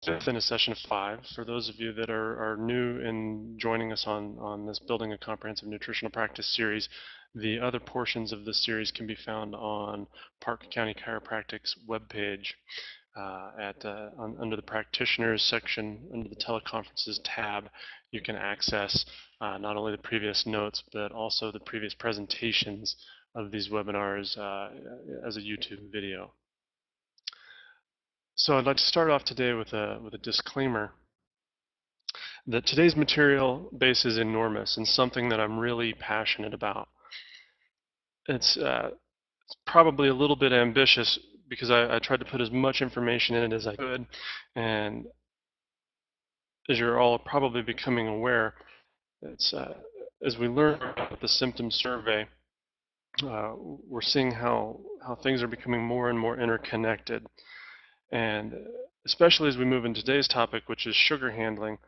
fifth in a session of 5. For those of you that are new in joining us on this Building a Comprehensive Nutritional Practice series, the other portions of this series can be found on Park County Chiropractic's webpage under the Practitioners section, under the Teleconferences tab. You can access not only the previous notes, but also the previous presentations of these webinars as a YouTube video. So I'd like to start off today with a disclaimer that today's material base is enormous and something that I'm really passionate about. It's probably a little bit ambitious because I tried to put as much information in it as I could, and as you're all probably becoming aware, it's as we learn about the symptom survey, we're seeing how things are becoming more and more interconnected. And especially as we move into today's topic, which is sugar handling,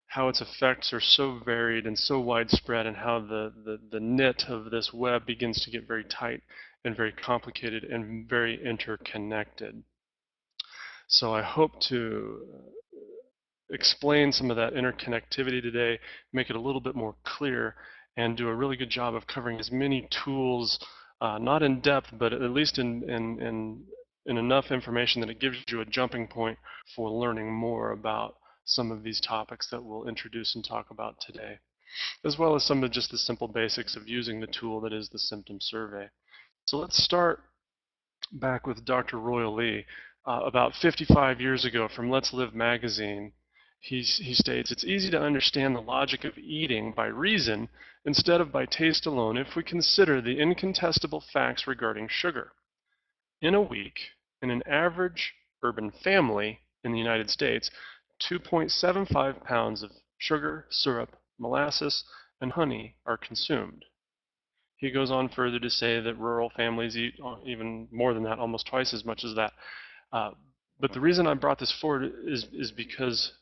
how its effects are so varied and so widespread, and how the knit of this web begins to get very tight and very complicated and very interconnected. So I hope to explain some of that interconnectivity today, make it a little bit more clear, and do a really good job of covering as many tools, not in depth, but at least in enough information that it gives you a jumping point for learning more about some of these topics that we'll introduce and talk about today, as well as some of just the simple basics of using the tool that is the symptom survey. So let's start back with Dr. Royal Lee. About 55 years ago, from Let's Live magazine, he states, "It's easy to understand the logic of eating by reason instead of by taste alone if we consider the incontestable facts regarding sugar. In a week, in an average urban family in the United States, 2.75 pounds of sugar, syrup, molasses, and honey are consumed." He goes on further to say that rural families eat even more than that, almost twice as much as that. But the reason I brought this forward is because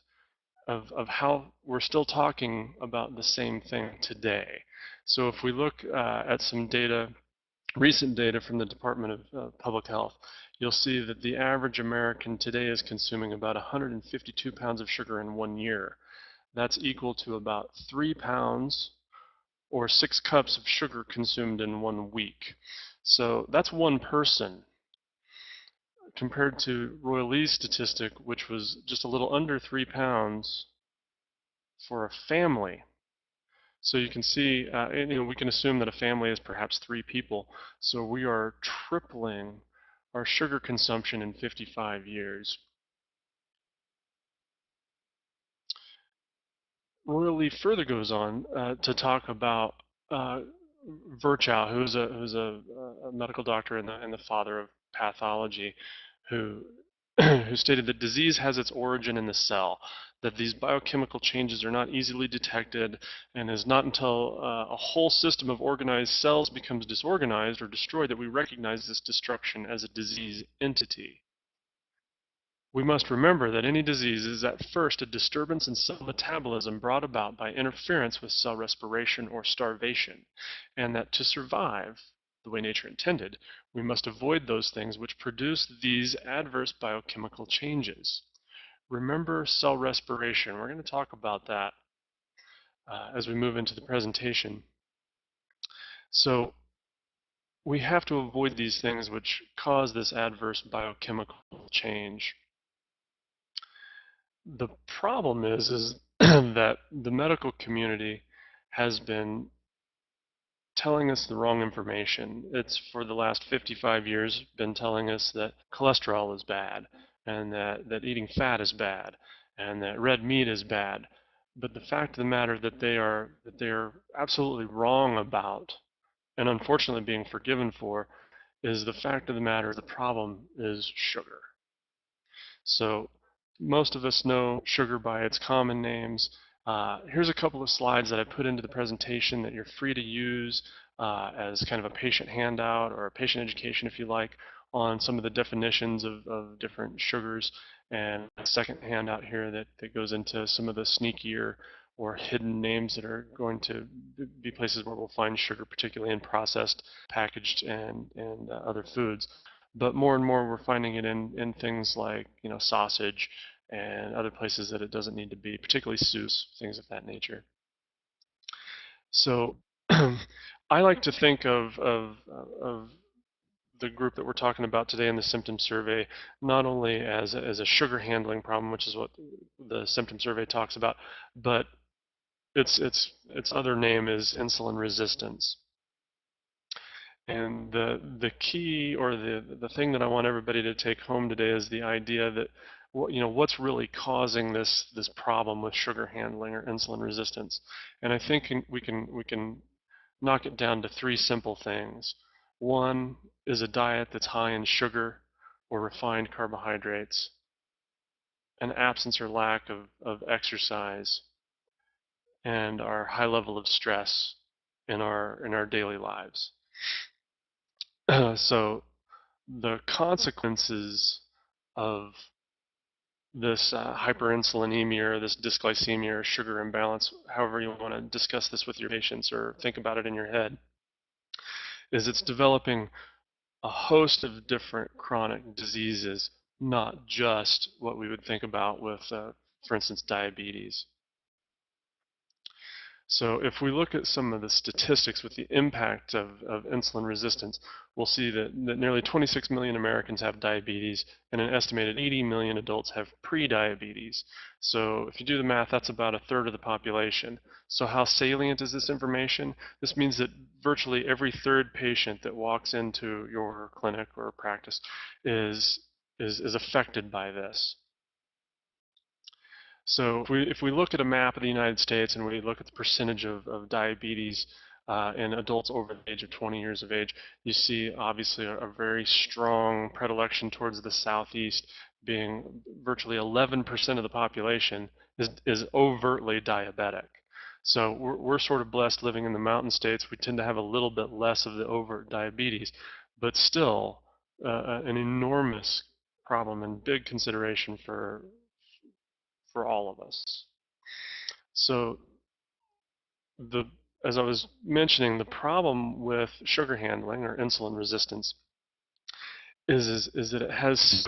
of how we're still talking about the same thing today. So if we look at some data, recent data from the Department of Public Health, you'll see that the average American today is consuming about 152 pounds of sugar in 1 year. That's equal to about 3 pounds or 6 cups of sugar consumed in 1 week. So that's one person, compared to Royal Lee's statistic, which was just a little under 3 pounds for a family. So you can see, we can assume that a family is perhaps 3 people. So we are tripling our sugar consumption in 55 years. Royal Lee further goes on to talk about Virchow, who's a medical doctor and the father of pathology, who who stated that disease has its origin in the cell, that these biochemical changes are not easily detected, and is not until a whole system of organized cells becomes disorganized or destroyed that we recognize this destruction as a disease entity. We must remember that any disease is at first a disturbance in cell metabolism brought about by interference with cell respiration or starvation, and that to survive the way nature intended, we must avoid those things which produce these adverse biochemical changes. Remember cell respiration. We're going to talk about that as we move into the presentation. So we have to avoid these things which cause this adverse biochemical change. The problem is that the medical community has been telling us the wrong information. It's for the last 55 years been telling us that cholesterol is bad, and that eating fat is bad, and that red meat is bad. But the fact of the matter that they are absolutely wrong about, and unfortunately being forgiven for, is the fact of the matter the problem is sugar. So most of us know sugar by its common names. Here's a couple of slides that I put into the presentation that you're free to use as kind of a patient handout or a patient education, if you like, on some of the definitions of different sugars, and a second handout here that goes into some of the sneakier or hidden names that are going to be places where we'll find sugar, particularly in processed, packaged, and other foods. But more and more we're finding it in things like sausage and other places that it doesn't need to be, particularly SUS, things of that nature. So I like to think of the group that we're talking about today in the symptom survey not only as a sugar handling problem, which is what the symptom survey talks about, but its other name is insulin resistance. And the key, or the thing that I want everybody to take home today, is the idea that what's really causing this problem with sugar handling or insulin resistance. And I think we can knock it down to three simple things. One is a diet that's high in sugar or refined carbohydrates, an absence or lack of exercise, and our high level of stress in our daily lives. So the consequences of this hyperinsulinemia or this dysglycemia or sugar imbalance, however you want to discuss this with your patients or think about it in your head, is it's developing a host of different chronic diseases, not just what we would think about with, for instance, diabetes. So if we look at some of the statistics with the impact of insulin resistance, we'll see that nearly 26 million Americans have diabetes, and an estimated 80 million adults have pre-diabetes. So if you do the math, that's about a third of the population. So how salient is this information? This means that virtually every third patient that walks into your clinic or practice is affected by this. So if we look at a map of the United States and we look at the percentage of diabetes in adults over the age of 20 years of age, you see obviously a very strong predilection towards the southeast, being virtually 11% of the population is overtly diabetic. So we're sort of blessed living in the mountain states. We tend to have a little bit less of the overt diabetes, but still an enormous problem and big consideration for all of us. So as I was mentioning, the problem with sugar handling or insulin resistance is that it has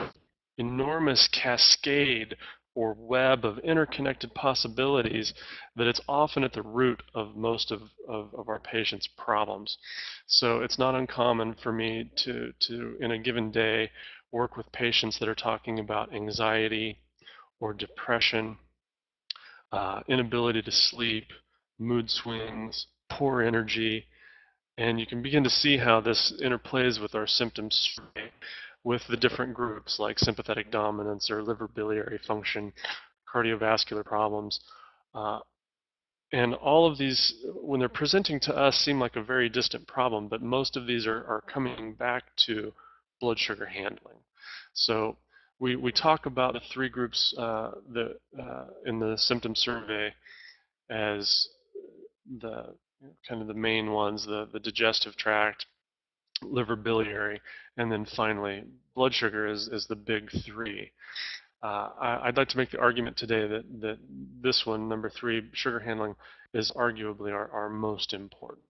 enormous cascade or web of interconnected possibilities that it's often at the root of most of our patients' problems. So it's not uncommon for me to in a given day, work with patients that are talking about anxiety or depression, inability to sleep, mood swings, poor energy, and you can begin to see how this interplays with our symptoms with the different groups like sympathetic dominance or liver biliary function, cardiovascular problems. And all of these, when they're presenting to us, seem like a very distant problem, but most of these are coming back to blood sugar handling. So we talk about the three groups in the symptom survey as the kind of the main ones, the digestive tract, liver biliary, and then finally blood sugar is the big three. I'd like to make the argument today that this one, number three, sugar handling, is arguably our most important.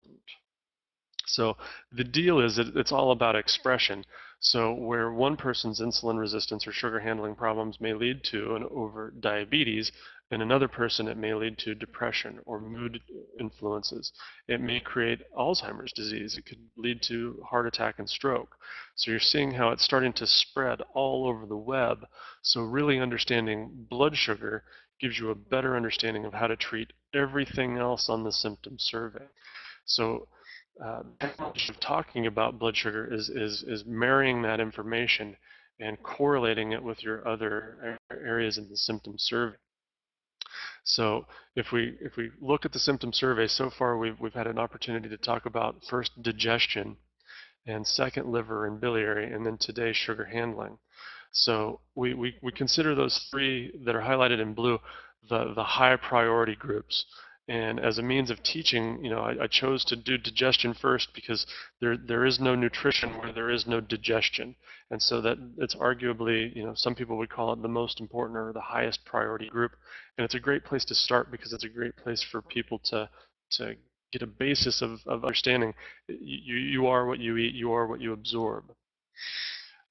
So the deal is that it's all about expression. So where one person's insulin resistance or sugar handling problems may lead to an overt diabetes, in another person it may lead to depression or mood influences. It may create Alzheimer's disease. It could lead to heart attack and stroke. So you're seeing how it's starting to spread all over the web. So really understanding blood sugar gives you a better understanding of how to treat everything else on the symptom survey. So technology of talking about blood sugar is marrying that information and correlating it with your other areas in the symptom survey. So if we look at the symptom survey, so far we've had an opportunity to talk about first digestion, and second liver and biliary, and then today sugar handling. So we consider those three that are highlighted in blue the high priority groups. And as a means of teaching, I chose to do digestion first because there is no nutrition where there is no digestion. And so that it's arguably, some people would call it the most important or the highest priority group. And it's a great place to start because it's a great place for people to get a basis of understanding you are what you eat, you are what you absorb.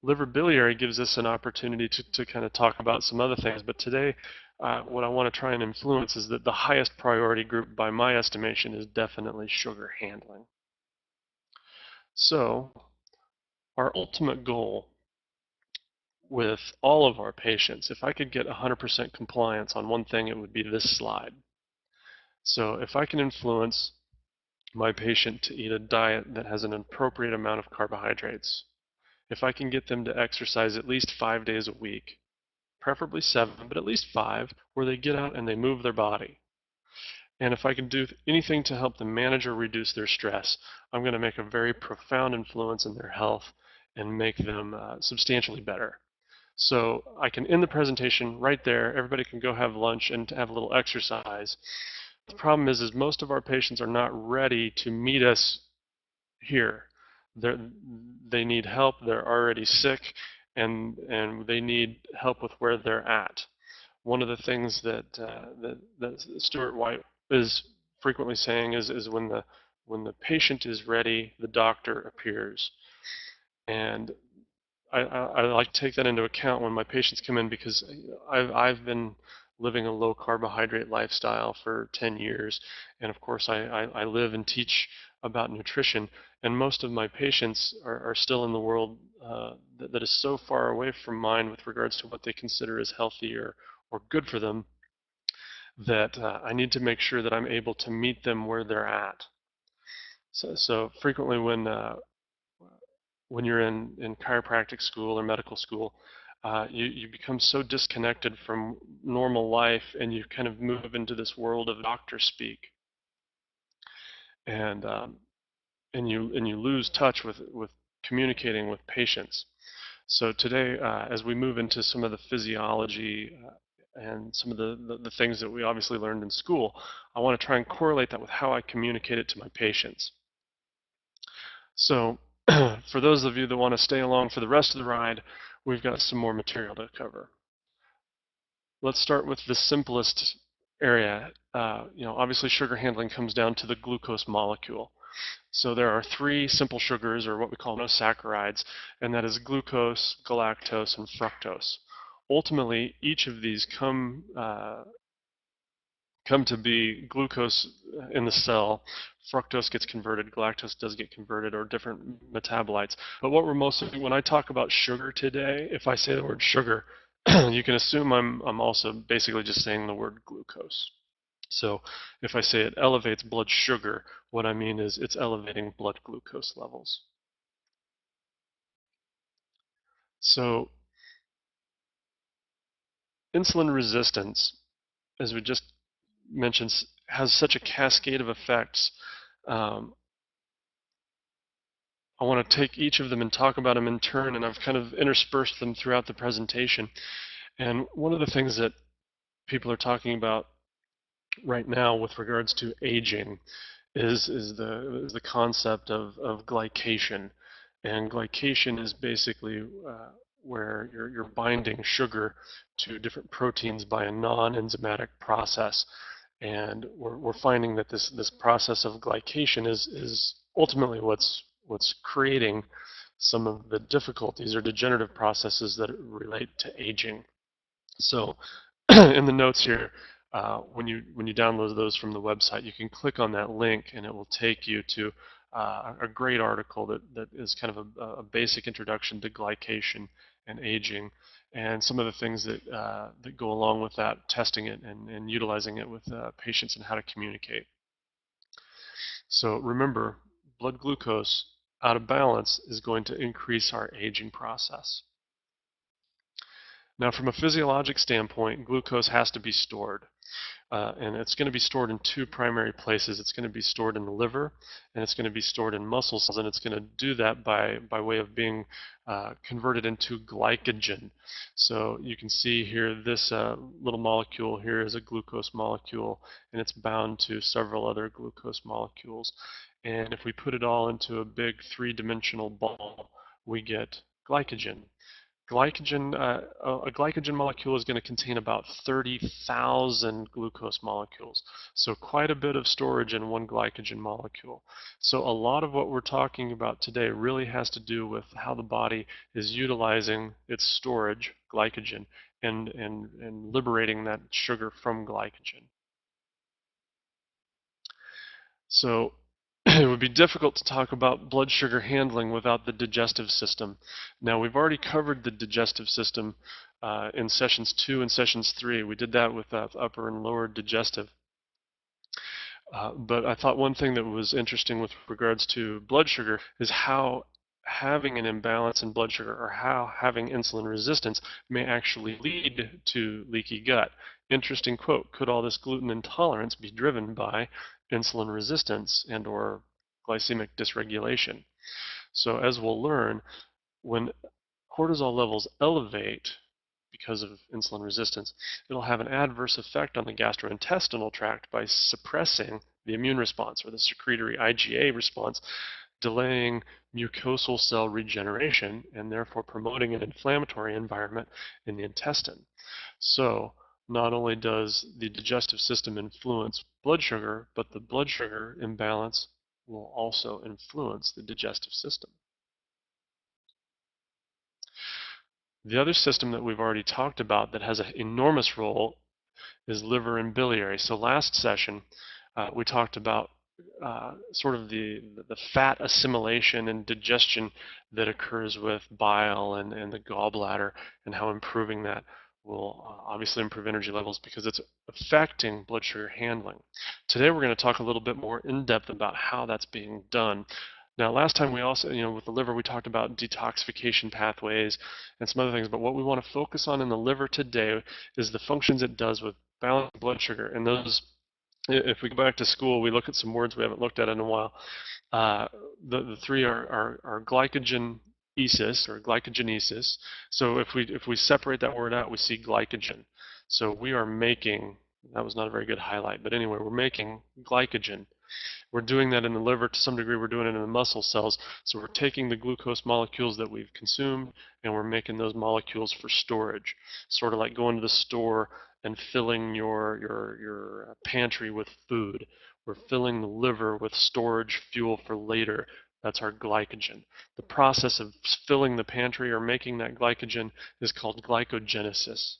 Liver biliary gives us an opportunity to kind of talk about some other things, but today what I want to try and influence is that the highest priority group by my estimation is definitely sugar handling. So our ultimate goal with all of our patients, if I could get 100% compliance on one thing, it would be this slide. So if I can influence my patient to eat a diet that has an appropriate amount of carbohydrates, if I can get them to exercise at least 5 days a week, preferably 7, but at least 5, where they get out and they move their body. And if I can do anything to help them manage or reduce their stress, I'm going to make a very profound influence in their health and make them substantially better. So I can end the presentation right there. Everybody can go have lunch and have a little exercise. The problem is most of our patients are not ready to meet us here. They need help. They're already sick, and they need help with where they're at. One of the things that Stuart White is frequently saying is when the patient is ready, the doctor appears. And I like to take that into account when my patients come in, because I've been living a low carbohydrate lifestyle for 10 years, and of course I live and teach about nutrition, and most of my patients are still in the world that is so far away from mine with regards to what they consider as healthy or good for them, that I need to make sure that I'm able to meet them where they're at. So frequently when you're in chiropractic school or medical school, you become so disconnected from normal life, and you kind of move into this world of doctor speak, and you lose touch with communicating with patients. So today, as we move into some of the physiology and some of the things that we obviously learned in school, I want to try and correlate that with how I communicate it to my patients. So for those of you that want to stay along for the rest of the ride, we've got some more material to cover. Let's start with the simplest area. Obviously sugar handling comes down to the glucose molecule. So there are 3 simple sugars, or what we call monosaccharides, and that is glucose, galactose, and fructose. Ultimately, each of these come to be glucose in the cell. Fructose gets converted, galactose does get converted, or different metabolites. But what we're mostly, when I talk about sugar today, if I say the word sugar, you can assume I'm also basically just saying the word glucose. So if I say it elevates blood sugar, what I mean is it's elevating blood glucose levels. So insulin resistance, as we just mentioned, has such a cascade of effects. I want to take each of them and talk about them in turn, and I've kind of interspersed them throughout the presentation. And one of the things that people are talking about right now with regards to aging is the concept of glycation. And glycation is basically where you're binding sugar to different proteins by a non-enzymatic process. And we're finding that this process of glycation is ultimately what's creating some of the difficulties or degenerative processes that relate to aging. So in the notes here, when you download those from the website, you can click on that link and it will take you to a great article that is kind of a basic introduction to glycation and aging, and some of the things that go along with that, testing it and utilizing it with patients and how to communicate. So remember, blood glucose out of balance is going to increase our aging process. Now, from a physiologic standpoint, glucose has to be stored. And it's going to be stored in 2 primary places. It's going to be stored in the liver, and it's going to be stored in muscle cells, and it's going to do that by way of being converted into glycogen. So you can see here this little molecule here is a glucose molecule, and it's bound to several other glucose molecules. And if we put it all into a big 3-dimensional ball, we get glycogen. A glycogen molecule is going to contain about 30,000 glucose molecules. So quite a bit of storage in one glycogen molecule. So a lot of what we're talking about today really has to do with how the body is utilizing its storage, glycogen, and liberating that sugar from glycogen. So it would be difficult to talk about blood sugar handling without the digestive system. Now, we've already covered the digestive system in sessions 2 and sessions 3. We did that with upper and lower digestive. But I thought one thing that was interesting with regards to blood sugar is how having an imbalance in blood sugar or how having insulin resistance may actually lead to leaky gut. Interesting quote, could all this gluten intolerance be driven by insulin resistance and or glycemic dysregulation? So as we'll learn, when cortisol levels elevate because of insulin resistance, it'll have an adverse effect on the gastrointestinal tract by suppressing the immune response or the secretory IgA response, delaying mucosal cell regeneration and therefore promoting an inflammatory environment in the intestine. So not only does the digestive system influence blood sugar, but the blood sugar imbalance will also influence the digestive system. The other system that we've already talked about that has an enormous role is liver and biliary. So last session, we talked about sort of the fat assimilation and digestion that occurs with bile and the gallbladder, and how improving that will obviously improve energy levels because it's affecting blood sugar handling. Today we're going to talk a little bit more in depth about how that's being done. Now, last time we also, with the liver, we talked about detoxification pathways and some other things, but what we want to focus on in the liver today is the functions it does with balanced blood sugar. And those, if we go back to school, we look at some words we haven't looked at in a while. The three are glycogenesis or glycogenesis. So if we separate that word out, we see glycogen. So we are making, that was not a very good highlight, but anyway, we're making glycogen. We're doing that in the liver. To some degree, we're doing it in the muscle cells. So we're taking the glucose molecules that we've consumed, and we're making those molecules for storage. Sort of like going to the store and filling your pantry with food. We're filling the liver with storage fuel for later. That's our glycogen. The process of filling the pantry or making that glycogen is called glycogenesis.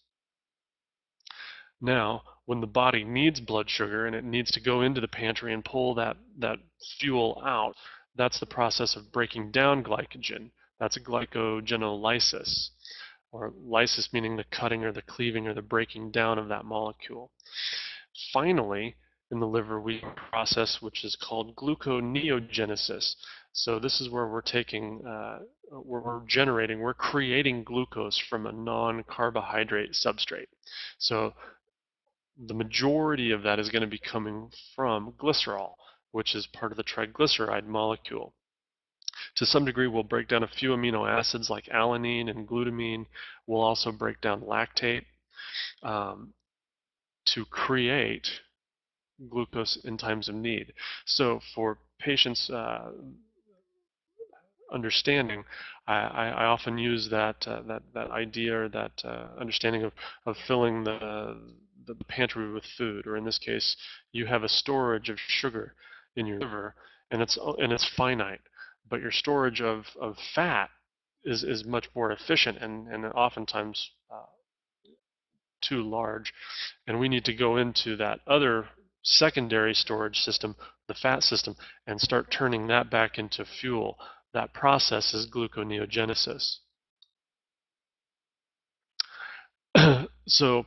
Now, when the body needs blood sugar and it needs to go into the pantry and pull that fuel out, that's the process of breaking down glycogen. That's a glycogenolysis, or lysis meaning the cutting or the cleaving or the breaking down of that molecule. Finally, in the liver, we have a process which is called gluconeogenesis. So this is where we're taking, we're creating glucose from a non-carbohydrate substrate. So the majority of that is going to be coming from glycerol, which is part of the triglyceride molecule. To some degree, we'll break down a few amino acids like alanine and glutamine. We'll also break down lactate to create glucose in times of need. So for patients understanding, I often use that idea or that understanding of filling the pantry with food, or in this case, you have a storage of sugar in your liver, and it's finite, but your storage of fat is much more efficient and oftentimes too large, and we need to go into that other secondary storage system, the fat system, and start turning that back into fuel. That process is gluconeogenesis. So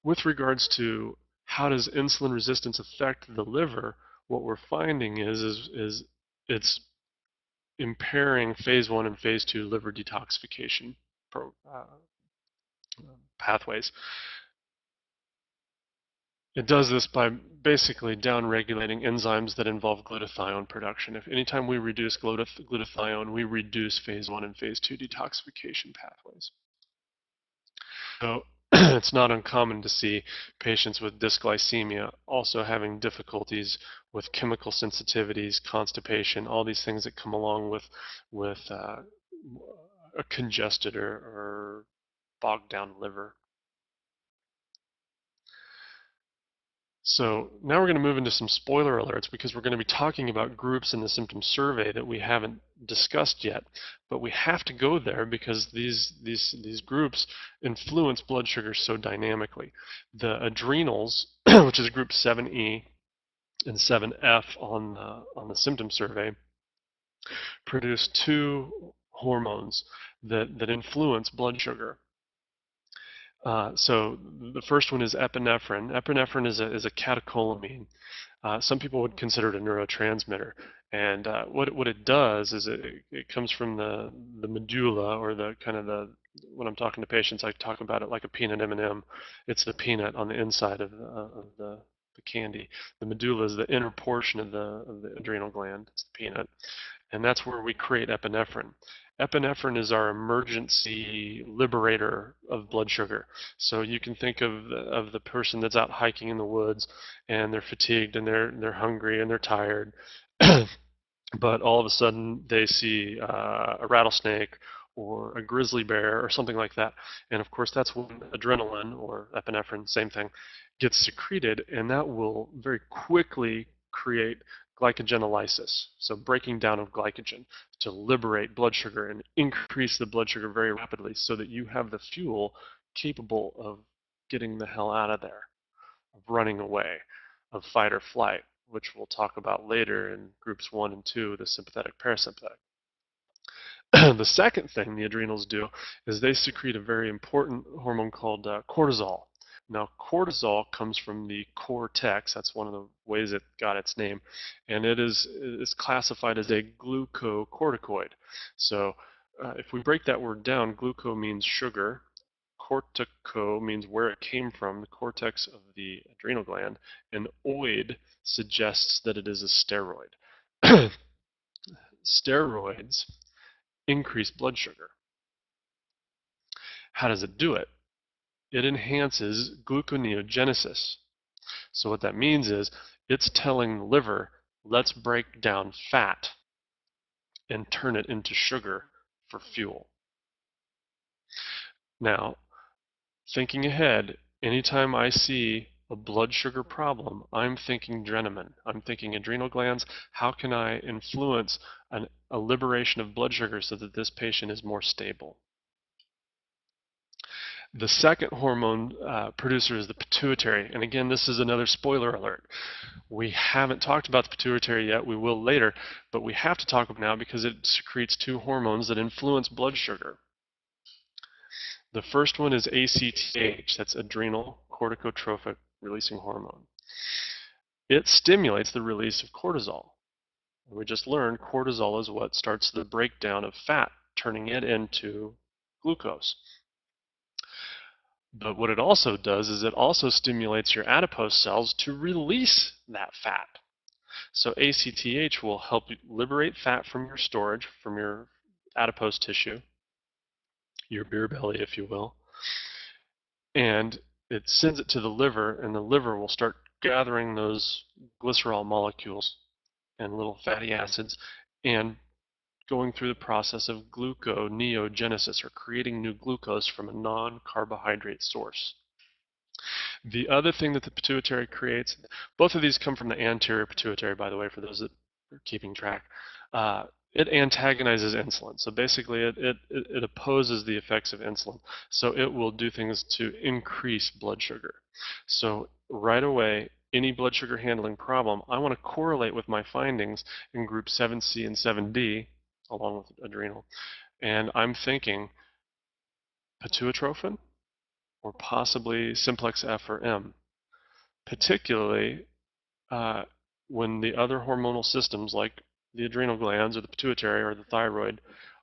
with regards to how does insulin resistance affect the liver, what we're finding is it's impairing phase 1 and phase 2 liver detoxification pathways. It does this by basically downregulating enzymes that involve glutathione production. If anytime we reduce glutathione, we reduce phase 1 and phase 2 detoxification pathways. So it's not uncommon to see patients with dysglycemia also having difficulties with chemical sensitivities, constipation, all these things that come along with a congested or bogged down liver. So now we're going to move into some spoiler alerts because we're going to be talking about groups in the symptom survey that we haven't discussed yet. But we have to go there because these groups influence blood sugar so dynamically. The adrenals, which is group 7E and 7F on the symptom survey, produce two hormones that influence blood sugar. So the first one is epinephrine. Epinephrine is a catecholamine. Some people would consider it a neurotransmitter. And what it does is it comes from the medulla, or the kind of the, when I'm talking to patients, I talk about it like a peanut M&M. It's the peanut on the inside of the candy. The medulla is the inner portion of the adrenal gland. It's the peanut. And that's where we create epinephrine. Epinephrine is our emergency liberator of blood sugar. So you can think of the person that's out hiking in the woods and they're fatigued and they're hungry and they're tired, but all of a sudden they see a rattlesnake or a grizzly bear or something like that. And of course, that's when adrenaline, or epinephrine, same thing, gets secreted, and that will very quickly create glycogenolysis, so breaking down of glycogen to liberate blood sugar and increase the blood sugar very rapidly so that you have the fuel capable of getting the hell out of there, of running away, of fight or flight, which we'll talk about later in groups 1 and 2, the sympathetic parasympathetic. The second thing the adrenals do is they secrete a very important hormone called cortisol. Now, cortisol comes from the cortex. That's one of the ways it got its name, and it is classified as a glucocorticoid. So, if we break that word down, gluco means sugar, cortico means where it came from, the cortex of the adrenal gland, and oid suggests that it is a steroid. Steroids increase blood sugar. How does it do it? It enhances gluconeogenesis. So what that means is it's telling the liver, let's break down fat and turn it into sugar for fuel. Now, thinking ahead, anytime I see a blood sugar problem, I'm thinking Dreneman. I'm thinking adrenal glands. How can I influence a liberation of blood sugar so that this patient is more stable? The second hormone producer is the pituitary. And again, this is another spoiler alert. We haven't talked about the pituitary yet. We will later. But we have to talk about it now because it secretes two hormones that influence blood sugar. The first one is ACTH. That's adrenal corticotrophic releasing hormone. It stimulates the release of cortisol. We just learned cortisol is what starts the breakdown of fat, turning it into glucose. But what it also does is it also stimulates your adipose cells to release that fat. So ACTH will help you liberate fat from your storage, from your adipose tissue, your beer belly, if you will, and it sends it to the liver, and the liver will start gathering those glycerol molecules and little fatty acids and going through the process of gluconeogenesis, or creating new glucose from a non-carbohydrate source. The other thing that the pituitary creates, both of these come from the anterior pituitary, by the way, for those that are keeping track. It antagonizes insulin. So basically, it opposes the effects of insulin. So it will do things to increase blood sugar. So right away, any blood sugar handling problem, I want to correlate with my findings in group 7C and 7D, along with adrenal. And I'm thinking pituitrophin, or possibly simplex F or M, particularly when the other hormonal systems like the adrenal glands or the pituitary or the thyroid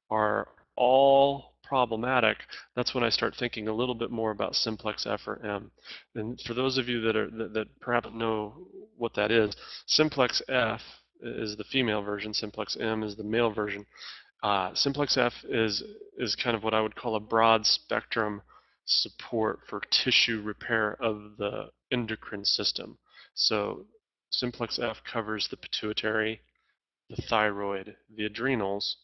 are all problematic. That's when I start thinking a little bit more about simplex F or M. And for those of you that perhaps don't know what that is, simplex F is the female version, simplex M is the male version. Simplex F is kind of what I would call a broad spectrum support for tissue repair of the endocrine system. So simplex F covers the pituitary, the thyroid, the adrenals,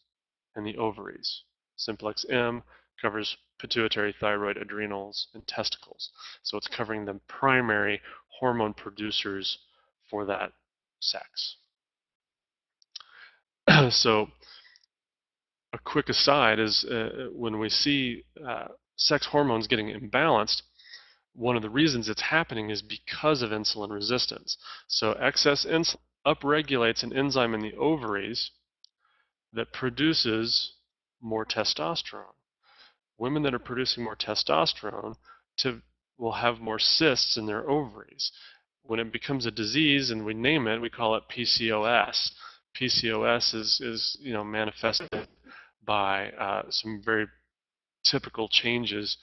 and the ovaries. Simplex M covers pituitary, thyroid, adrenals, and testicles. So it's covering the primary hormone producers for that sex. So a quick aside is when we see sex hormones getting imbalanced, one of the reasons it's happening is because of insulin resistance. So excess insulin upregulates an enzyme in the ovaries that produces more testosterone. Women that are producing more testosterone will have more cysts in their ovaries. When it becomes a disease and we name it, we call it PCOS. PCOS is manifested by some very typical changes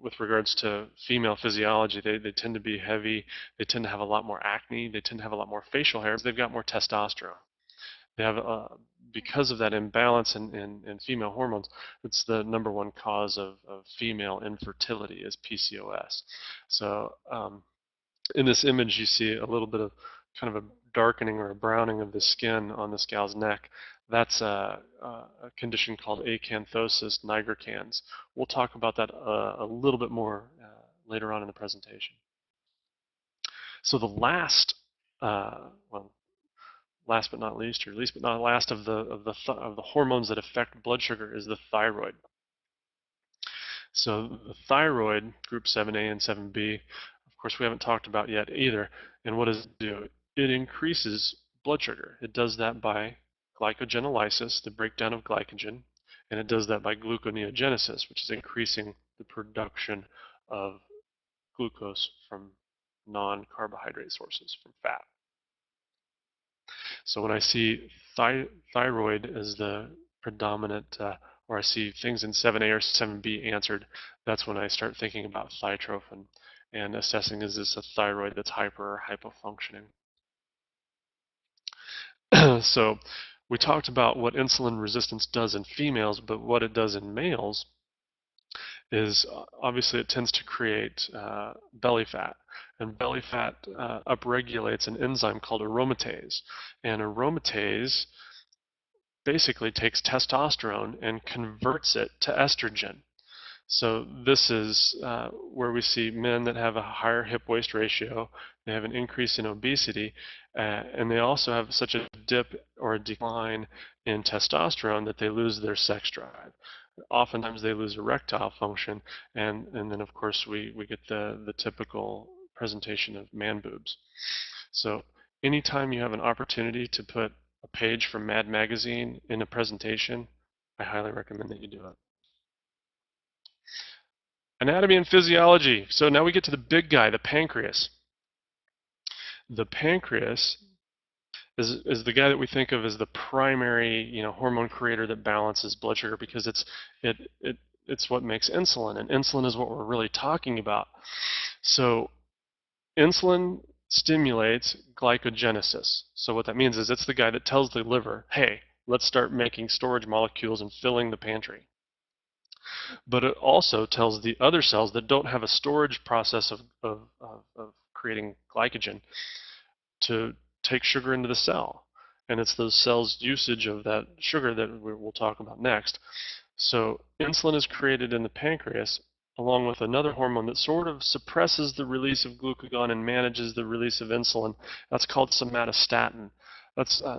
with regards to female physiology. They tend to be heavy. They tend to have a lot more acne. They tend to have a lot more facial hair. They've got more testosterone. They have because of that imbalance in female hormones, it's the number one cause of female infertility is PCOS. So in this image, you see a little bit of kind of a darkening or a browning of the skin on this gal's neck. That's a condition called acanthosis nigricans. We'll talk about that a little bit more later on in the presentation. So the last, well, last but not least, or least but not last of the hormones that affect blood sugar is the thyroid. So the thyroid, group 7A and 7B, of course we haven't talked about yet either. And what does it do? It increases blood sugar. It does that by glycogenolysis, the breakdown of glycogen, and it does that by gluconeogenesis, which is increasing the production of glucose from non-carbohydrate sources, from fat. So when I see thyroid as the predominant, or I see things in 7A or 7B answered, that's when I start thinking about thytrophin and assessing, is this a thyroid that's hyper or hypofunctioning. So we talked about what insulin resistance does in females, but what it does in males is obviously it tends to create belly fat. And belly fat upregulates an enzyme called aromatase. And aromatase basically takes testosterone and converts it to estrogen. So this is where we see men that have a higher hip-waist ratio, they have an increase in obesity, and they also have such a dip or a decline in testosterone that they lose their sex drive. Oftentimes they lose erectile function, and then of course we get the typical presentation of man boobs. So anytime you have an opportunity to put a page from Mad Magazine in a presentation, I highly recommend that you do it. Anatomy and physiology. So now we get to the big guy, the pancreas. The pancreas is the guy that we think of as the primary, hormone creator that balances blood sugar, because it's what makes insulin, and insulin is what we're really talking about. So insulin stimulates glycogenesis. So what that means is it's the guy that tells the liver, hey, let's start making storage molecules and filling the pantry. But it also tells the other cells that don't have a storage process of creating glycogen to take sugar into the cell. And it's those cells' usage of that sugar that we'll talk about next. So insulin is created in the pancreas along with another hormone that sort of suppresses the release of glucagon and manages the release of insulin. That's called somatostatin.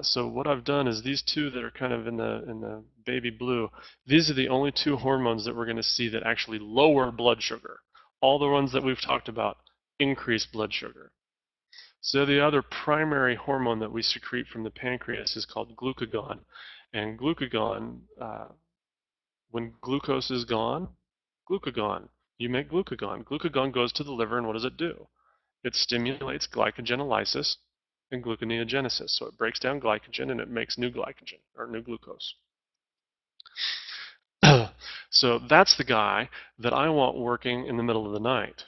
So what I've done is these two that are kind of in the baby blue, these are the only two hormones that we're going to see that actually lower blood sugar. All the ones that we've talked about increase blood sugar. So the other primary hormone that we secrete from the pancreas is called glucagon. And glucagon, when glucose is gone, glucagon, you make glucagon. Glucagon goes to the liver, and what does it do? It stimulates glycogenolysis and gluconeogenesis. So it breaks down glycogen and it makes new glycogen, or new glucose. So that's the guy that I want working in the middle of the night.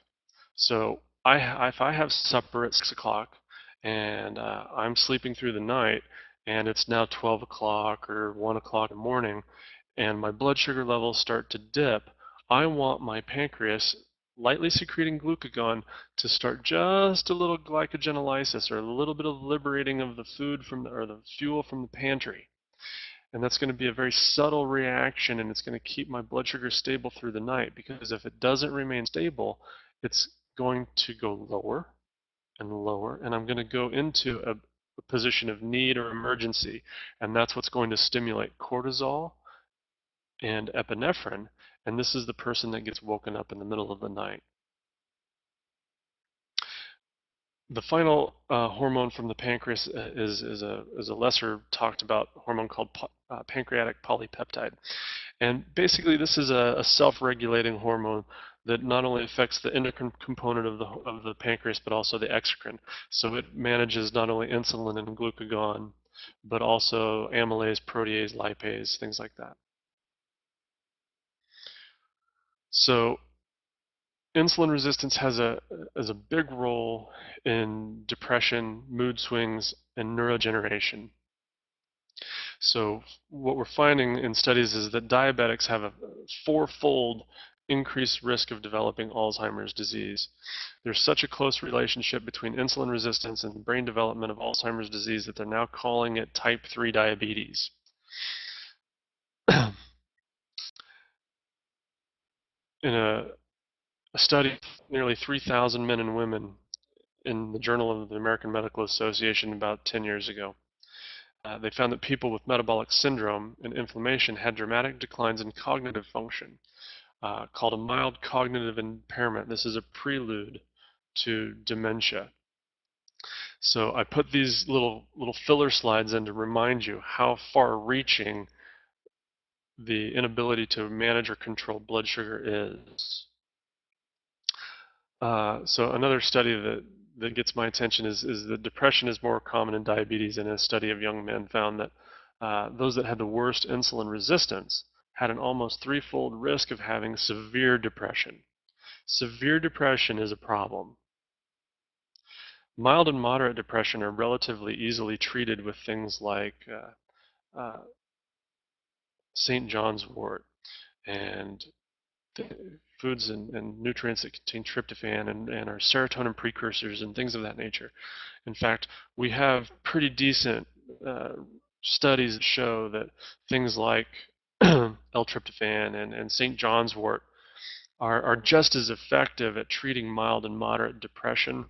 So if I have supper at 6 o'clock and I'm sleeping through the night and it's now 12 o'clock or 1 o'clock in the morning and my blood sugar levels start to dip, I want my pancreas lightly secreting glucagon to start just a little glycogenolysis, or a little bit of liberating of the food or the fuel from the pantry. And that's going to be a very subtle reaction, and it's going to keep my blood sugar stable through the night, because if it doesn't remain stable, it's going to go lower and lower, and I'm going to go into a position of need or emergency, and that's what's going to stimulate cortisol and epinephrine, and this is the person that gets woken up in the middle of the night. The final hormone from the pancreas is a lesser talked about hormone called pancreatic polypeptide. And basically this is a self-regulating hormone that not only affects the endocrine component of the pancreas, but also the exocrine. So it manages not only insulin and glucagon, but also amylase, protease, lipase, things like that. So insulin resistance has a big role in depression, mood swings, and neurodegeneration. So what we're finding in studies is that diabetics have a fourfold increased risk of developing Alzheimer's disease. There's such a close relationship between insulin resistance and the brain development of Alzheimer's disease that they're now calling it type 3 diabetes. In a study of nearly 3,000 men and women in the Journal of the American Medical Association about 10 years ago, they found that people with metabolic syndrome and inflammation had dramatic declines in cognitive function, called a mild cognitive impairment. This is a prelude to dementia. So I put these little filler slides in to remind you how far-reaching the inability to manage or control blood sugar is. So another study that gets my attention is that depression is more common in diabetes, and a study of young men found that those that had the worst insulin resistance had an almost threefold risk of having severe depression. Severe depression is a problem. Mild and moderate depression are relatively easily treated with things like St. John's wort and foods and nutrients that contain tryptophan and are serotonin precursors and things of that nature. In fact, we have pretty decent studies that show that things like L-tryptophan and St. John's wort are just as effective at treating mild and moderate depression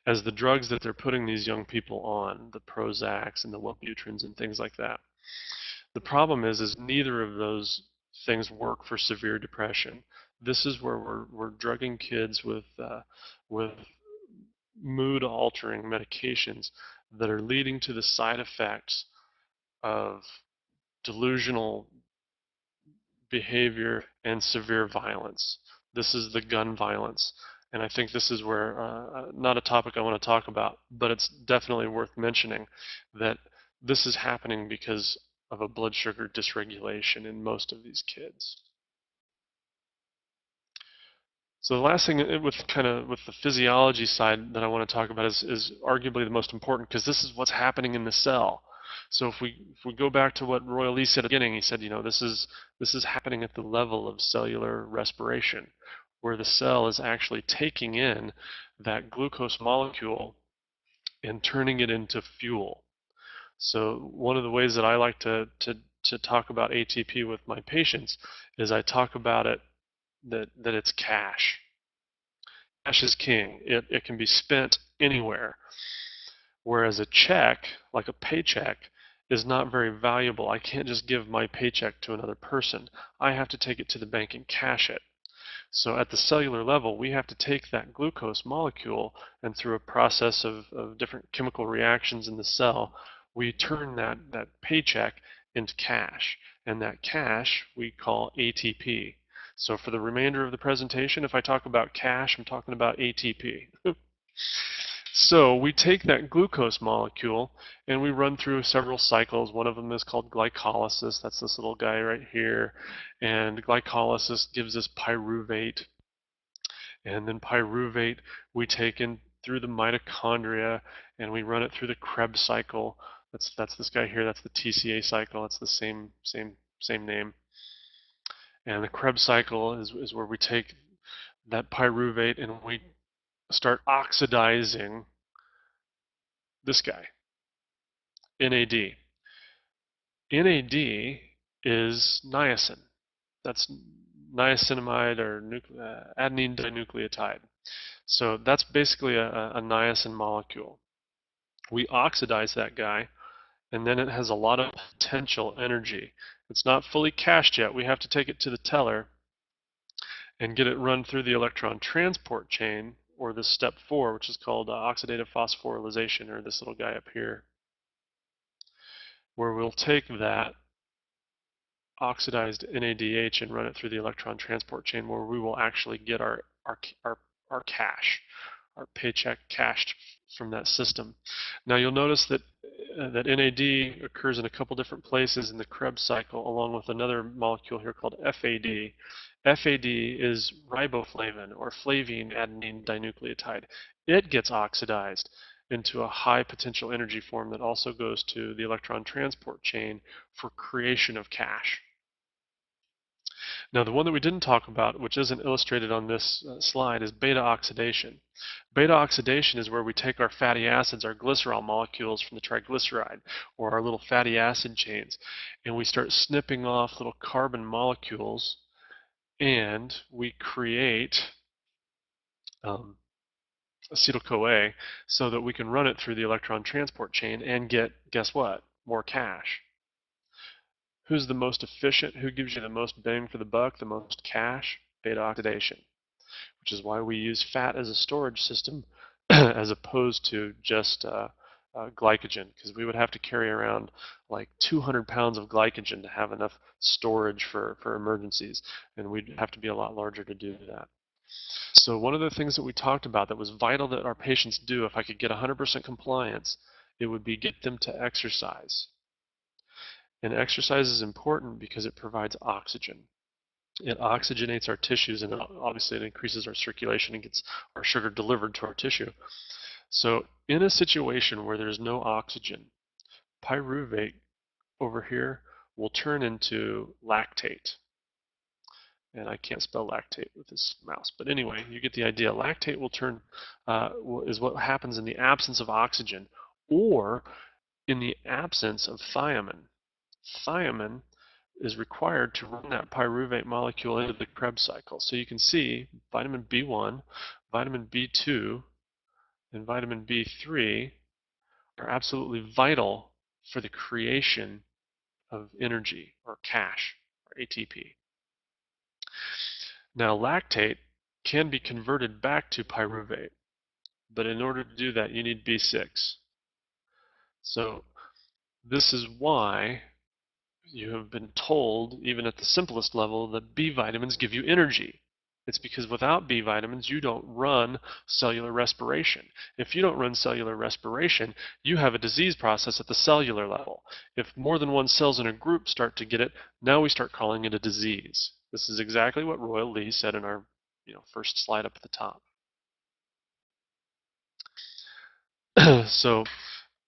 as the drugs that they're putting these young people on, the Prozacs and the Wellbutrins and things like that. The problem is neither of those things work for severe depression. This is where we're drugging kids with mood-altering medications that are leading to the side effects of delusional behavior and severe violence. This is the gun violence. And I think this is where, not a topic I want to talk about, but it's definitely worth mentioning that this is happening because of a blood sugar dysregulation in most of these kids. So the last thing with the physiology side that I want to talk about is arguably the most important, because this is what's happening in the cell. So if we go back to what Roy Lee said at the beginning, he said, you know, this is happening at the level of cellular respiration, where the cell is actually taking in that glucose molecule and turning it into fuel. So one of the ways that I like to talk about ATP with my patients is I talk about it that it's cash. Cash is king. It can be spent anywhere. Whereas a check, like a paycheck, is not very valuable. I can't just give my paycheck to another person. I have to take it to the bank and cash it. So at the cellular level, we have to take that glucose molecule, and through a process of different chemical reactions in the cell, we turn that paycheck into cash. And that cash we call ATP. So for the remainder of the presentation, if I talk about cash, I'm talking about ATP. So we take that glucose molecule and we run through several cycles. One of them is called glycolysis. That's this little guy right here. And glycolysis gives us pyruvate. And then pyruvate we take in through the mitochondria and we run it through the Krebs cycle. That's this guy here. That's the TCA cycle. It's the same name. And the Krebs cycle is where we take that pyruvate and we start oxidizing this guy, NAD. NAD is niacin. That's niacinamide or adenine dinucleotide. So that's basically a niacin molecule. We oxidize that guy, and then it has a lot of potential energy. It's not fully cached yet. We have to take it to the teller and get it run through the electron transport chain, or this step 4, which is called oxidative phosphorylation, or this little guy up here, where we'll take that oxidized NADH and run it through the electron transport chain, where we will actually get our cash, our paycheck cashed from that system. Now you'll notice that that NAD occurs in a couple different places in the Krebs cycle, along with another molecule here called FAD. FAD is riboflavin, or flavine adenine dinucleotide. It gets oxidized into a high potential energy form that also goes to the electron transport chain for creation of cash. Now, the one that we didn't talk about, which isn't illustrated on this slide, is beta oxidation. Beta oxidation is where we take our fatty acids, our glycerol molecules from the triglyceride, or our little fatty acid chains, and we start snipping off little carbon molecules, and we create acetyl-CoA so that we can run it through the electron transport chain and get, guess what, more cash. Who's the most efficient? Who gives you the most bang for the buck, the most cash? Beta oxidation, which is why we use fat as a storage system as opposed to just glycogen, because we would have to carry around like 200 pounds of glycogen to have enough storage for emergencies, and we'd have to be a lot larger to do that. So one of the things that we talked about that was vital that our patients do, if I could get 100% compliance, it would be get them to exercise. And exercise is important because it provides oxygen. It oxygenates our tissues, and obviously it increases our circulation and gets our sugar delivered to our tissue. So in a situation where there's no oxygen, pyruvate over here will turn into lactate. And I can't spell lactate with this mouse, but anyway, you get the idea. Lactate will turn is what happens in the absence of oxygen, or in the absence of thiamine. Thiamine is required to run that pyruvate molecule into the Krebs cycle. So you can see vitamin B1, vitamin B2, and vitamin B3 are absolutely vital for the creation of energy, or cash, or ATP. Now lactate can be converted back to pyruvate, but in order to do that you need B6. So this is why you have been told, even at the simplest level, that B vitamins give you energy. It's because without B vitamins, you don't run cellular respiration. If you don't run cellular respiration, you have a disease process at the cellular level. If more than one cells in a group start to get it, now we start calling it a disease. This is exactly what Royal Lee said in our first slide up at the top. So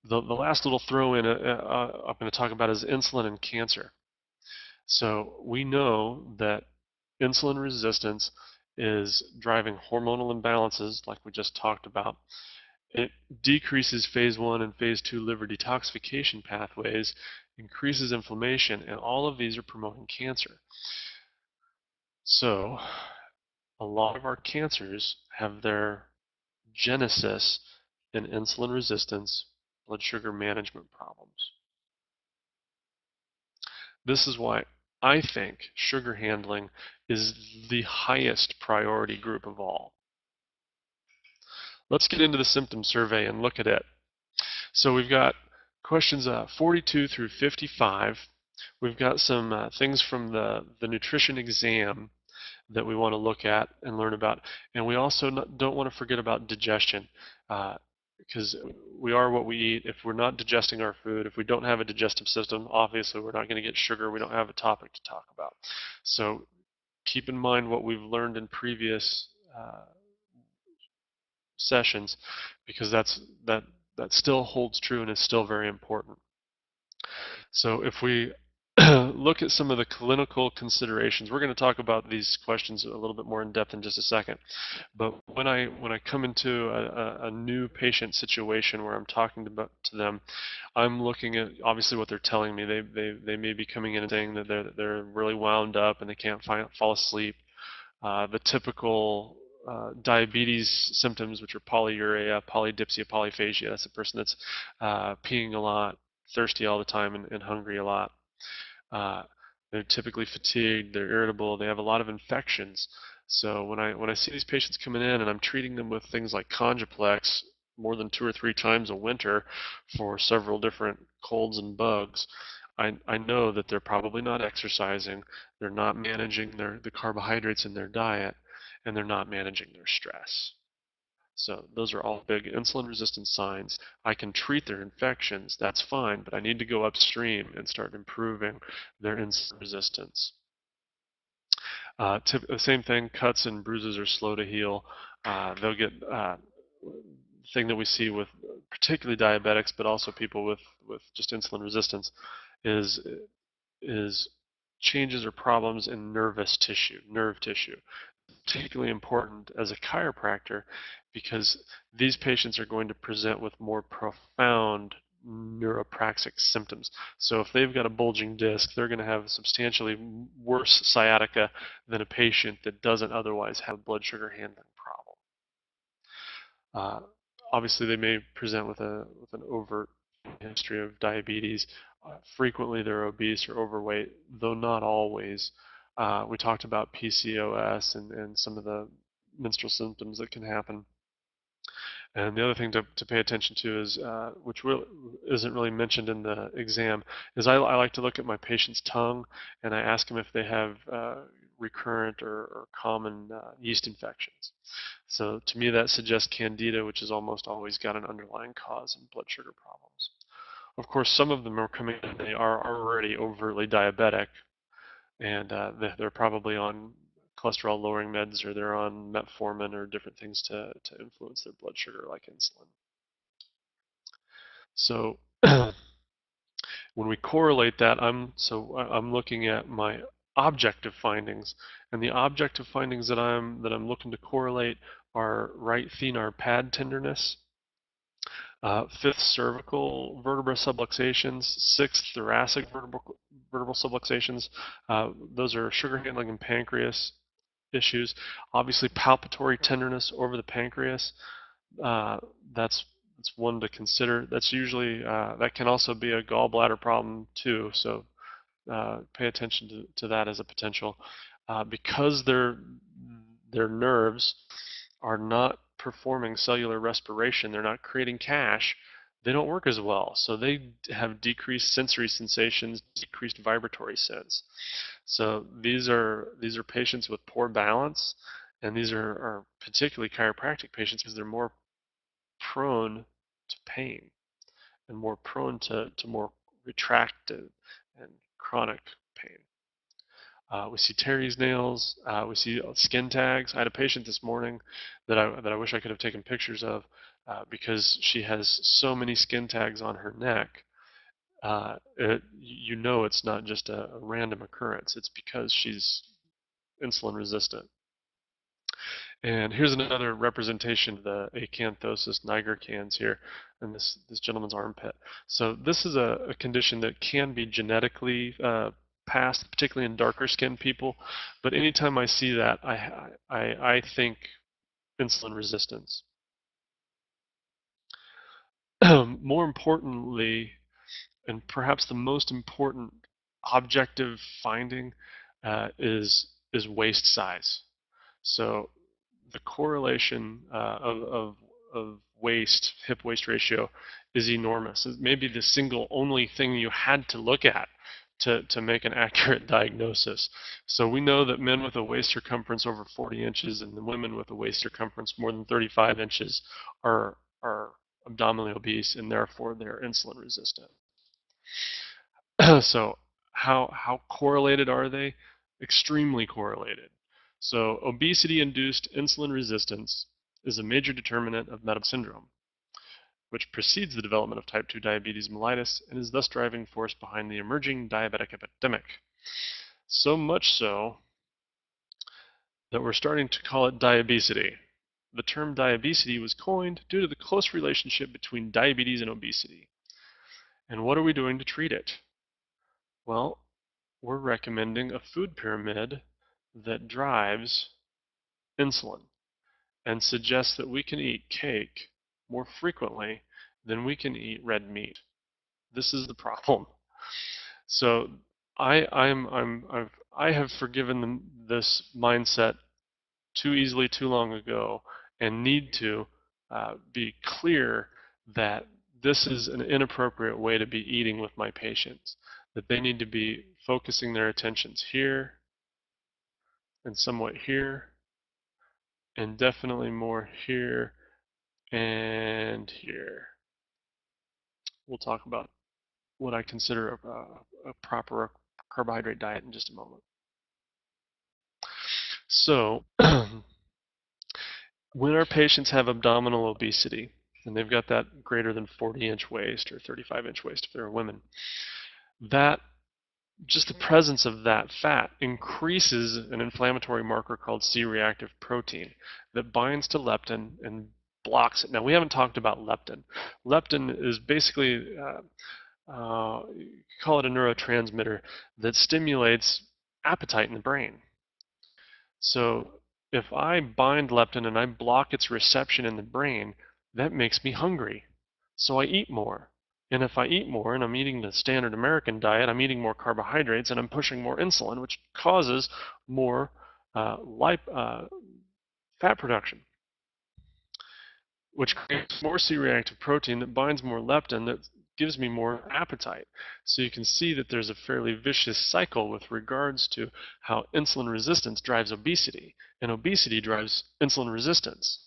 the last little throw in I'm going to talk about is insulin and cancer. So we know that insulin resistance is driving hormonal imbalances, like we just talked about. It decreases phase 1 and phase 2 liver detoxification pathways, increases inflammation, and all of these are promoting cancer. So a lot of our cancers have their genesis in insulin resistance, blood sugar management problems. This is why I think sugar handling is the highest priority group of all. Let's get into the symptom survey and look at it. So we've got questions 42 through 55. We've got some things from the nutrition exam that we want to look at and learn about. And we also don't want to forget about digestion, because we are what we eat. If we're not digesting our food, if we don't have a digestive system, obviously we're not going to get sugar. We don't have a topic to talk about. So keep in mind what we've learned in previous sessions, because that still holds true and is still very important. So if we look at some of the clinical considerations. We're going to talk about these questions a little bit more in depth in just a second. But when I come into a new patient situation where I'm talking to them, I'm looking at obviously what they're telling me. They may be coming in and saying that they're really wound up and they can't fall asleep. The typical diabetes symptoms, which are polyuria, polydipsia, polyphagia. That's a person that's peeing a lot, thirsty all the time, and hungry a lot. They're typically fatigued, they're irritable, they have a lot of infections. So when I see these patients coming in and I'm treating them with things like Conjuplex more than 2 or 3 times a winter for several different colds and bugs, I know that they're probably not exercising, they're not managing the carbohydrates in their diet, and they're not managing their stress. So those are all big insulin resistance signs. I can treat their infections, that's fine, but I need to go upstream and start improving their insulin resistance. Same thing, cuts and bruises are slow to heal. They'll get thing that we see with particularly diabetics, but also people with just insulin resistance, is changes or problems in nerve tissue. Particularly important as a chiropractor because these patients are going to present with more profound neuropraxic symptoms. So if they've got a bulging disc, they're going to have substantially worse sciatica than a patient that doesn't otherwise have a blood sugar handling problem. Obviously, they may present with an overt history of diabetes. Frequently, they're obese or overweight, though not always. We talked about PCOS and some of the menstrual symptoms that can happen. And the other thing to pay attention to is, which isn't really mentioned in the exam, is I like to look at my patient's tongue and I ask them if they have recurrent or common yeast infections. So to me that suggests candida, which has almost always got an underlying cause in blood sugar problems. Of course, some of them are coming in, they are already overtly diabetic, and they're probably on cholesterol lowering meds or they're on metformin or different things to influence their blood sugar like insulin. So when we correlate that, I'm looking at my objective findings, and the objective findings that I'm looking to correlate are right thenar pad tenderness, fifth cervical vertebra subluxations, sixth thoracic vertebral subluxations. Those are sugar handling and pancreas issues. Obviously, palpatory tenderness over the pancreas. Uh, that's one to consider. That's usually that can also be a gallbladder problem too. So pay attention to that as a potential, because their nerves are not performing cellular respiration. They're not creating cash. They don't work as well. So they have decreased sensory sensations, decreased vibratory sense. So these are patients with poor balance, and these are particularly chiropractic patients because they're more prone to pain and more prone to more retracted and chronic pain. We see Terry's nails. We see skin tags. I had a patient this morning that I wish I could have taken pictures of because she has so many skin tags on her neck. You know it's not just a random occurrence. It's because she's insulin resistant. And here's another representation of the acanthosis nigricans here in this gentleman's armpit. So this is a condition that can be genetically passed, particularly in darker skinned people. But anytime I see that, I think insulin resistance. More importantly, and perhaps the most important objective finding is waist size. So the correlation of waist, hip waist ratio is enormous. It may be the single only thing you had to look at to make an accurate diagnosis. So we know that men with a waist circumference over 40 inches and the women with a waist circumference more than 35 inches are abdominally obese and therefore they're insulin resistant. So how correlated are they? Extremely correlated. So obesity-induced insulin resistance is a major determinant of metabolic syndrome. which precedes the development of type 2 diabetes mellitus and is thus driving force behind the emerging diabetic epidemic. So much so that we're starting to call it diabesity. The term diabesity was coined due to the close relationship between diabetes and obesity. And what are we doing to treat it? Well, we're recommending a food pyramid that drives insulin and suggests that we can eat cake more frequently than we can eat red meat. This is the problem. So I have forgiven this mindset too easily too long ago and need to be clear that this is an inappropriate way to be eating with my patients, that they need to be focusing their attentions here and somewhat here and definitely more here and here. We'll talk about what I consider a proper carbohydrate diet in just a moment. So when our patients have abdominal obesity, and they've got that greater than 40-inch waist or 35-inch waist if they're women, that just the presence of that fat increases an inflammatory marker called C-reactive protein that binds to leptin and blocks it. Now, we haven't talked about leptin. Leptin is basically, you call it a neurotransmitter that stimulates appetite in the brain. So if I bind leptin and I block its reception in the brain, that makes me hungry. So I eat more. And if I eat more and I'm eating the standard American diet, I'm eating more carbohydrates and I'm pushing more insulin, which causes more fat production, which creates more C-reactive protein that binds more leptin that gives me more appetite. So you can see that there's a fairly vicious cycle with regards to how insulin resistance drives obesity, and obesity drives insulin resistance.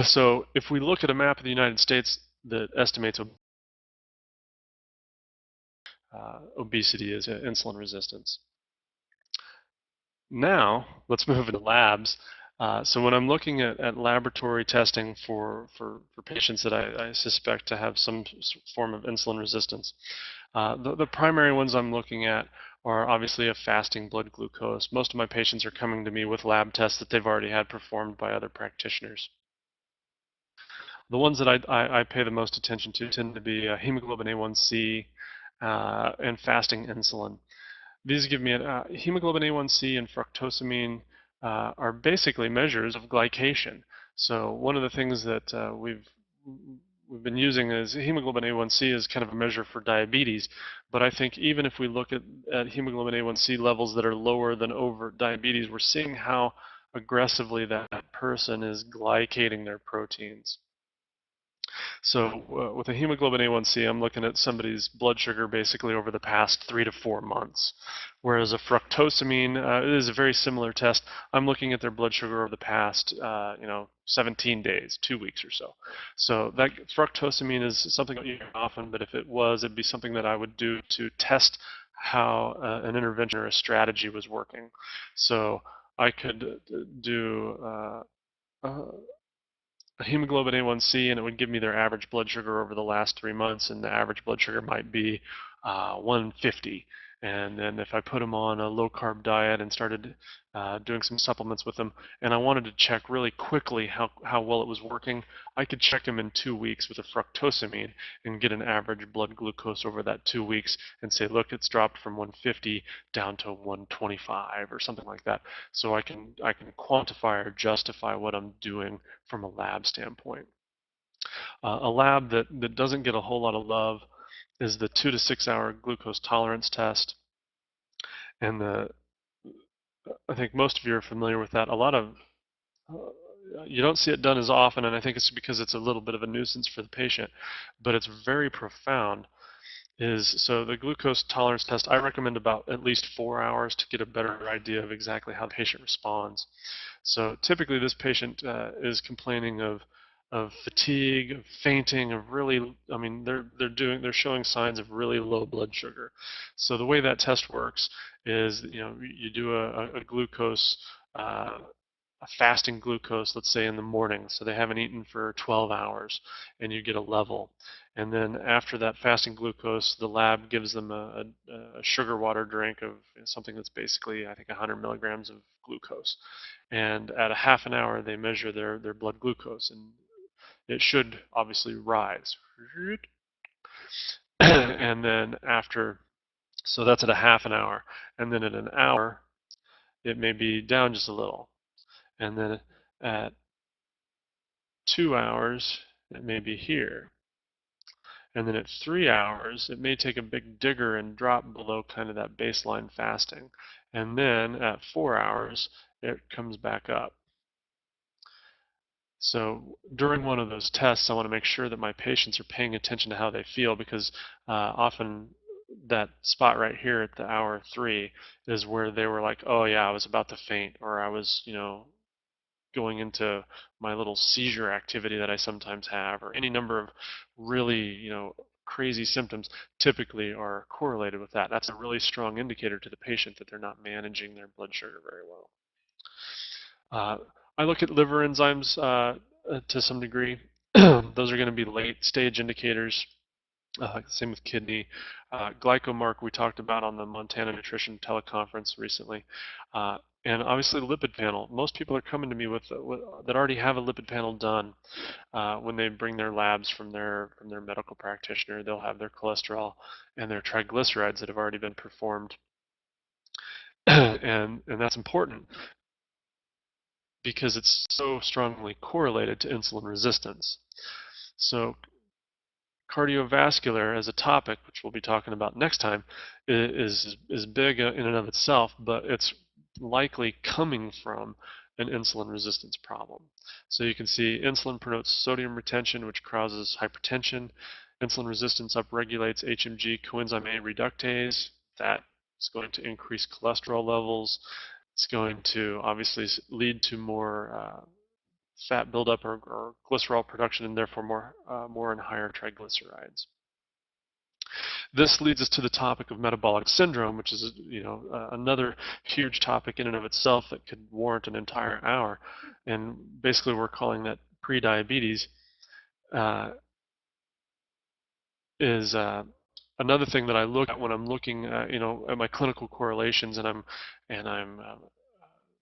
So if we look at a map of the United States that estimates obesity as insulin resistance. Now, let's move into labs. So when I'm looking at laboratory testing for patients that I suspect to have some form of insulin resistance, the primary ones I'm looking at are obviously a fasting blood glucose. Most of my patients are coming to me with lab tests that they've already had performed by other practitioners. The ones that I pay the most attention to tend to be hemoglobin A1C and fasting insulin. These give me hemoglobin A1C and fructosamine are basically measures of glycation. So one of the things that we've been using is hemoglobin A1C is kind of a measure for diabetes. But I think even if we look at hemoglobin A1C levels that are lower than over diabetes, we're seeing how aggressively that person is glycating their proteins. So with a hemoglobin A1C, I'm looking at somebody's blood sugar basically over the past 3 to 4 months. Whereas a fructosamine it is a very similar test. I'm looking at their blood sugar over the past 17 days, 2 weeks or so. So that fructosamine is something I don't use often, but if it was, it'd be something that I would do to test how an intervention or a strategy was working. So I could do a hemoglobin A1C, and it would give me their average blood sugar over the last 3 months, and the average blood sugar might be 150. And then if I put them on a low-carb diet and started doing some supplements with them, and I wanted to check really quickly how well it was working, I could check them in 2 weeks with a fructosamine and get an average blood glucose over that 2 weeks and say, look, it's dropped from 150 down to 125 or something like that. So I can quantify or justify what I'm doing from a lab standpoint. A lab that doesn't get a whole lot of love is the 2 to 6 hour glucose tolerance test. And I think most of you are familiar with that. A lot of you don't see it done as often, and I think it's because it's a little bit of a nuisance for the patient, but it's very profound. So the glucose tolerance test, I recommend about at least 4 hours to get a better idea of exactly how the patient responds. So typically this patient is complaining of fatigue, of fainting, of really, I mean, they're showing signs of really low blood sugar. So the way that test works is, you do a glucose a fasting glucose, let's say in the morning, so they haven't eaten for 12 hours, and you get a level. And then after that fasting glucose, the lab gives them a sugar water drink of something that's basically, I think, 100 milligrams of glucose. And at a half an hour, they measure their blood glucose, and it should obviously rise. And then after, so that's at a half an hour. And then at an hour, it may be down just a little. And then at 2 hours, it may be here. And then at 3 hours, it may take a big digger and drop below kind of that baseline fasting. And then at 4 hours, it comes back up. So during one of those tests, I want to make sure that my patients are paying attention to how they feel, because often that spot right here at the hour 3 is where they were like, oh yeah, I was about to faint, or I was, going into my little seizure activity that I sometimes have, or any number of really, crazy symptoms typically are correlated with that. That's a really strong indicator to the patient that they're not managing their blood sugar very well. I look at liver enzymes to some degree. Those are going to be late stage indicators. Same with kidney. Glycomark we talked about on the Montana Nutrition teleconference recently. And obviously the lipid panel. Most people are coming to me with that already have a lipid panel done. When they bring their labs from their medical practitioner, they'll have their cholesterol and their triglycerides that have already been performed. And that's important because it's so strongly correlated to insulin resistance. So cardiovascular as a topic, which we'll be talking about next time, is big in and of itself, but it's likely coming from an insulin resistance problem. So you can see insulin promotes sodium retention, which causes hypertension. Insulin resistance upregulates HMG coenzyme A reductase. That is going to increase cholesterol levels. It's going to obviously lead to more fat buildup or glycerol production, and therefore more and higher triglycerides. This leads us to the topic of metabolic syndrome, which is another huge topic in and of itself that could warrant an entire hour. And basically, we're calling that prediabetes. Is another thing that I look at when I'm looking, at my clinical correlations, and I'm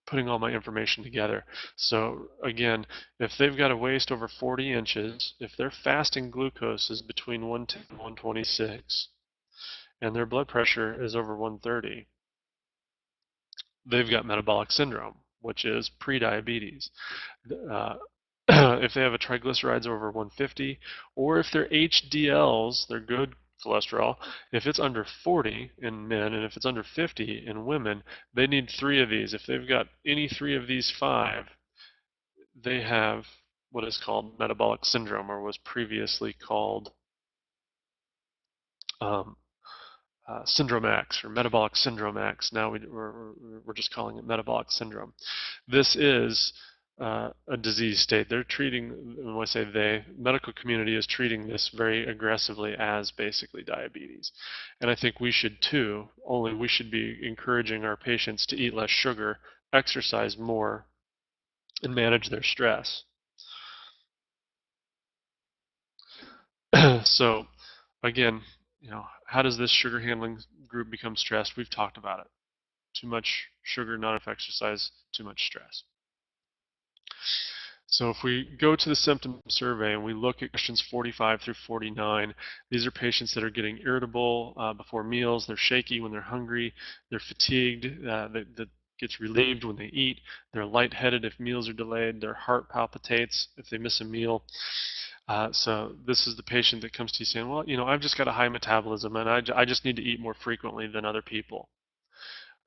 putting all my information together. So again, if they've got a waist over 40 inches, if their fasting glucose is between 110 and 126, and their blood pressure is over 130, they've got metabolic syndrome, which is prediabetes. Uh, if they have a triglycerides over 150, or if their HDLs, their good cholesterol, if it's under 40 in men and if it's under 50 in women, they need 3 of these. If they've got any 3 of these 5, they have what is called metabolic syndrome, or was previously called um, syndrome X, or metabolic syndrome X. Now we're just calling it metabolic syndrome. This is a disease state. They're treating, when I say they, medical community is treating this very aggressively as basically diabetes. And I think we should too, only we should be encouraging our patients to eat less sugar, exercise more, and manage their stress. So again, how does this sugar handling group become stressed? We've talked about it. Too much sugar, not enough exercise, too much stress. So if we go to the symptom survey and we look at questions 45 through 49, these are patients that are getting irritable before meals, they're shaky when they're hungry, they're fatigued, that gets relieved when they eat, they're lightheaded if meals are delayed, their heart palpitates if they miss a meal. So this is the patient that comes to you saying, well, I've just got a high metabolism and I just need to eat more frequently than other people.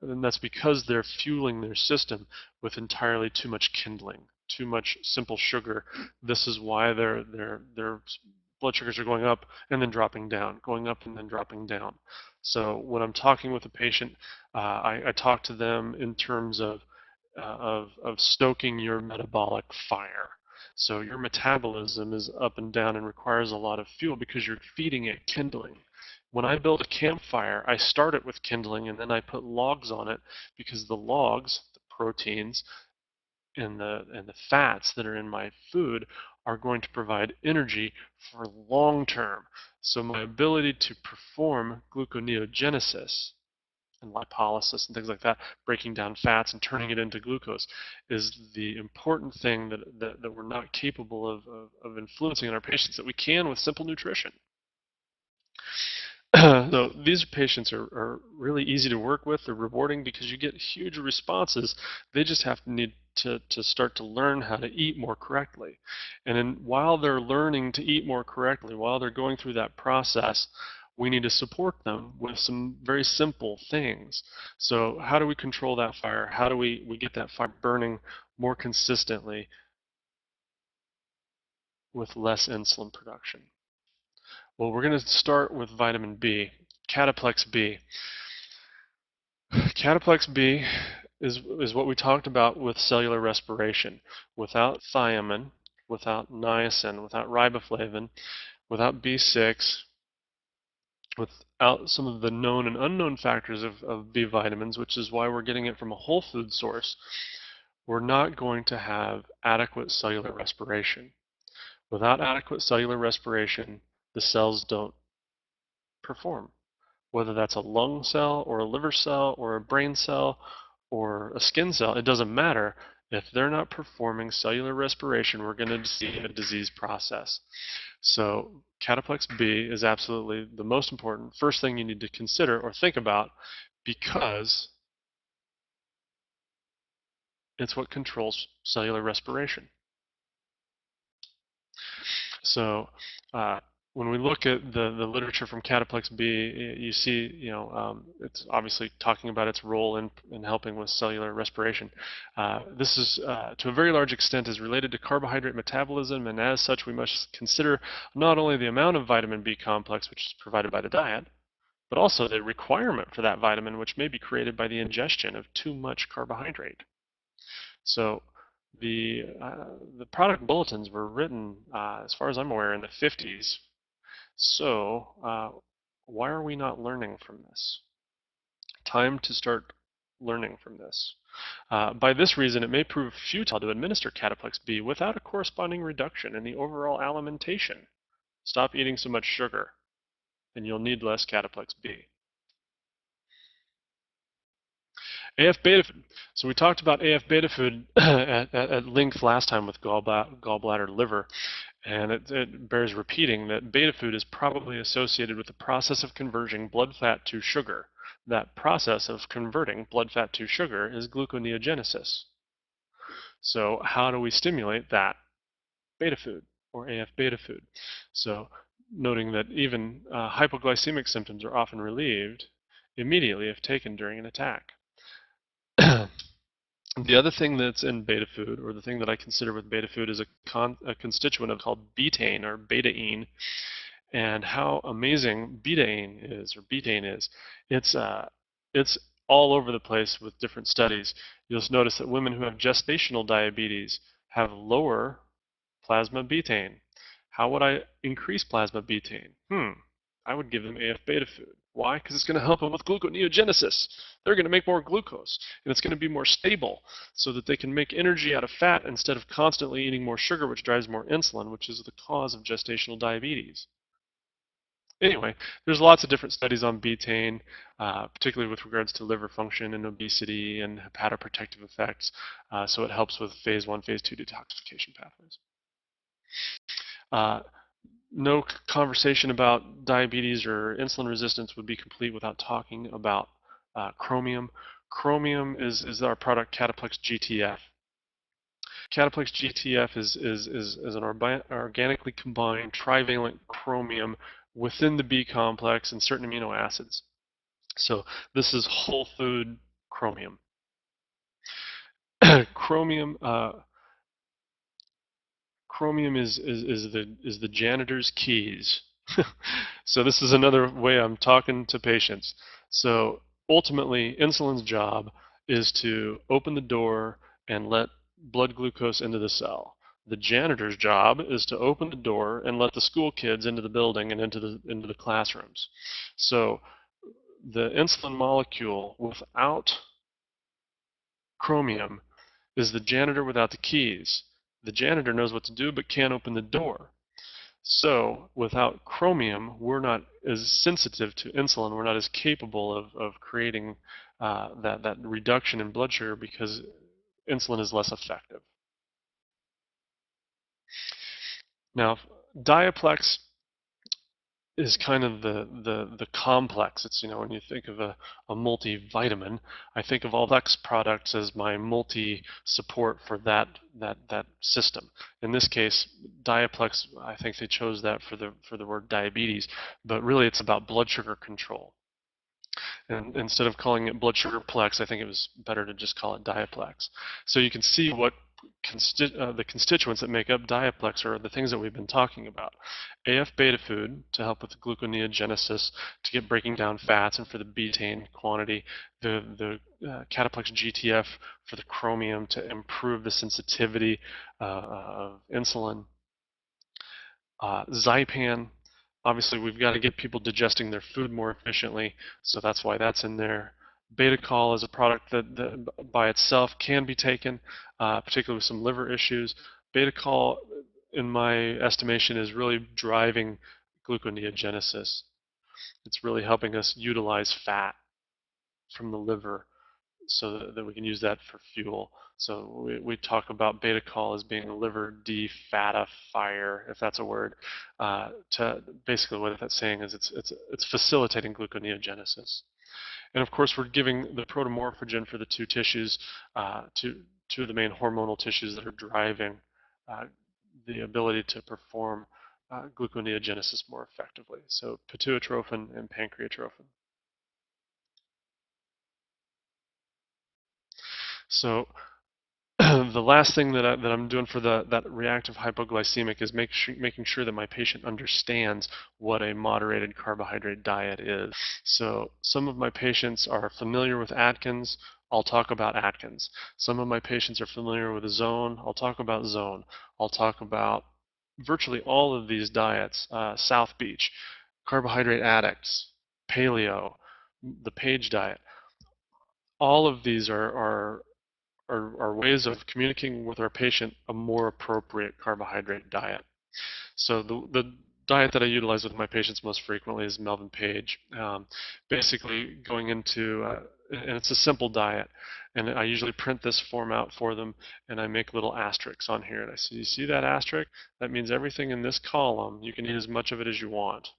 And that's because they're fueling their system with entirely too much kindling, too much simple sugar. This is why their blood sugars are going up and then dropping down, going up and then dropping down. So when I'm talking with a patient, I talk to them in terms of stoking your metabolic fire. So your metabolism is up and down and requires a lot of fuel because you're feeding it kindling. When I build a campfire, I start it with kindling and then I put logs on it because the logs, the proteins, and the fats that are in my food are going to provide energy for long term. So my ability to perform gluconeogenesis and lipolysis and things like that, breaking down fats and turning it into glucose, is the important thing that we're not capable of influencing in our patients that we can with simple nutrition. So these patients are really easy to work with. They're rewarding because you get huge responses. They just have to need to start to learn how to eat more correctly. And then while they're learning to eat more correctly, while they're going through that process, we need to support them with some very simple things. So how do we control that fire? How do we get that fire burning more consistently with less insulin production? Well, we're going to start with vitamin B, Cataplex B. Cataplex B is what we talked about with cellular respiration. Without thiamine, without niacin, without riboflavin, without B6, without some of the known and unknown factors of B vitamins, which is why we're getting it from a whole food source, we're not going to have adequate cellular respiration. Without adequate cellular respiration, the cells don't perform. Whether that's a lung cell or a liver cell or a brain cell or a skin cell, it doesn't matter. If they're not performing cellular respiration, we're going to see a disease process. So Cataplex B is absolutely the most important first thing you need to consider or think about, because it's what controls cellular respiration. So when we look at the literature from Cataplex B, you see, it's obviously talking about its role in helping with cellular respiration. This is, to a very large extent, is related to carbohydrate metabolism, and as such, we must consider not only the amount of vitamin B complex, which is provided by the diet, but also the requirement for that vitamin, which may be created by the ingestion of too much carbohydrate. So the product bulletins were written, as far as I'm aware, in the 50s. So why are we not learning from this? Time to start learning from this. By this reason, it may prove futile to administer Cataplex B without a corresponding reduction in the overall alimentation. Stop eating so much sugar, and you'll need less Cataplex B. AF beta food. So we talked about AF beta food at length last time with gallbladder liver, and it bears repeating that beta food is probably associated with the process of converting blood fat to sugar. That process of converting blood fat to sugar is gluconeogenesis. So how do we stimulate that beta food or AF beta food? So noting that even hypoglycemic symptoms are often relieved immediately if taken during an attack. The other thing that's in beta food, or the thing that I consider with beta food, is a constituent called betaine or betaine, and how amazing betaine is. It's all over the place with different studies. You'll notice that women who have gestational diabetes have lower plasma betaine. How would I increase plasma betaine? I would give them AF beta food. Why? Because it's going to help them with gluconeogenesis. They're going to make more glucose, and it's going to be more stable so that they can make energy out of fat instead of constantly eating more sugar, which drives more insulin, which is the cause of gestational diabetes. Anyway, there's lots of different studies on betaine, particularly with regards to liver function and obesity and hepatoprotective effects. So it helps with phase 1, phase 2 detoxification pathways. No conversation about diabetes or insulin resistance would be complete without talking about chromium. Chromium is our product Cataplex GTF. Cataplex GTF is an organically combined trivalent chromium within the B complex and certain amino acids. So this is whole food chromium. Chromium Chromium is the janitor's keys. So this is another way I'm talking to patients. So ultimately, insulin's job is to open the door and let blood glucose into the cell. The janitor's job is to open the door and let the school kids into the building and into the classrooms. So the insulin molecule without chromium is the janitor without the keys. The janitor knows what to do but can't open the door. So without chromium, we're not as sensitive to insulin. We're not as capable of creating that reduction in blood sugar because insulin is less effective. Now, Diaplex is kind of the complex. It's, when you think of a multivitamin, I think of all X products as my multi support for that system. In this case, Diaplex, I think they chose that for the word diabetes, but really it's about blood sugar control. And instead of calling it blood sugar plex, I think it was better to just call it Diaplex. So you can see what the constituents that make up Diaplex are the things that we've been talking about. AF beta food to help with the gluconeogenesis, to get breaking down fats, and for the betaine quantity. The Cataplex GTF for the chromium to improve the sensitivity of insulin. Zypan, obviously we've got to get people digesting their food more efficiently, so that's why that's in there. Beta-col is a product that by itself can be taken, particularly with some liver issues. Beta-col, in my estimation, is really driving gluconeogenesis. It's really helping us utilize fat from the liver so that we can use that for fuel. So we talk about beta-col as being a liver defatifier, if that's a word. To basically what that's saying is it's facilitating gluconeogenesis. And of course, we're giving the protomorphogen for the two tissues, two of the main hormonal tissues that are driving the ability to perform gluconeogenesis more effectively. So pituitrophin and pancreatrophin. So the last thing that I'm doing for that reactive hypoglycemic is making sure that my patient understands what a moderated carbohydrate diet is. So some of my patients are familiar with Atkins. I'll talk about Atkins. Some of my patients are familiar with Zone. I'll talk about Zone. I'll talk about virtually all of these diets. South Beach, carbohydrate addicts, paleo, the Page diet. All of these are ways of communicating with our patient a more appropriate carbohydrate diet. So the diet that I utilize with my patients most frequently is Melvin Page. Basically going into, and it's a simple diet, and I usually print this form out for them, and I make little asterisks on here. And I say, you see that asterisk? That means everything in this column, you can eat as much of it as you want.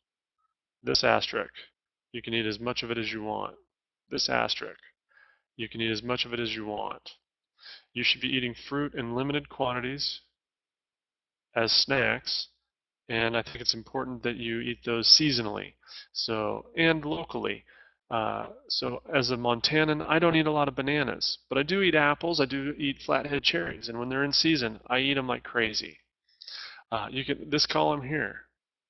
This asterisk, you can eat as much of it as you want. This asterisk, you can eat as much of it as you want. You should be eating fruit in limited quantities as snacks, and I think it's important that you eat those seasonally, and locally. So as a Montanan, I don't eat a lot of bananas, but I do eat apples. I do eat flathead cherries, and when they're in season, I eat them like crazy. This column here,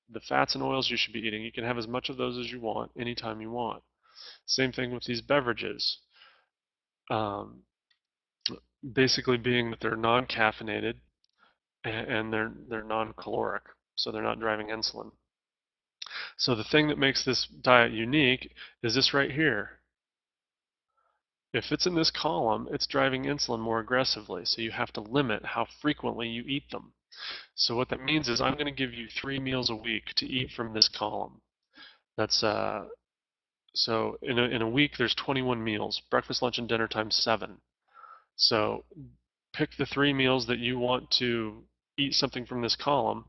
the fats and oils you should be eating. You can have as much of those as you want, anytime you want. Same thing with these beverages. Basically being that they're non-caffeinated and they're non-caloric, so they're not driving insulin. So the thing that makes this diet unique is this right here. If it's in this column, it's driving insulin more aggressively, so you have to limit how frequently you eat them. So what that means is I'm going to give you 3 meals a week to eat from this column. That's so in a week there's 21 meals, breakfast, lunch, and dinner times 7. So pick the 3 meals that you want to eat something from this column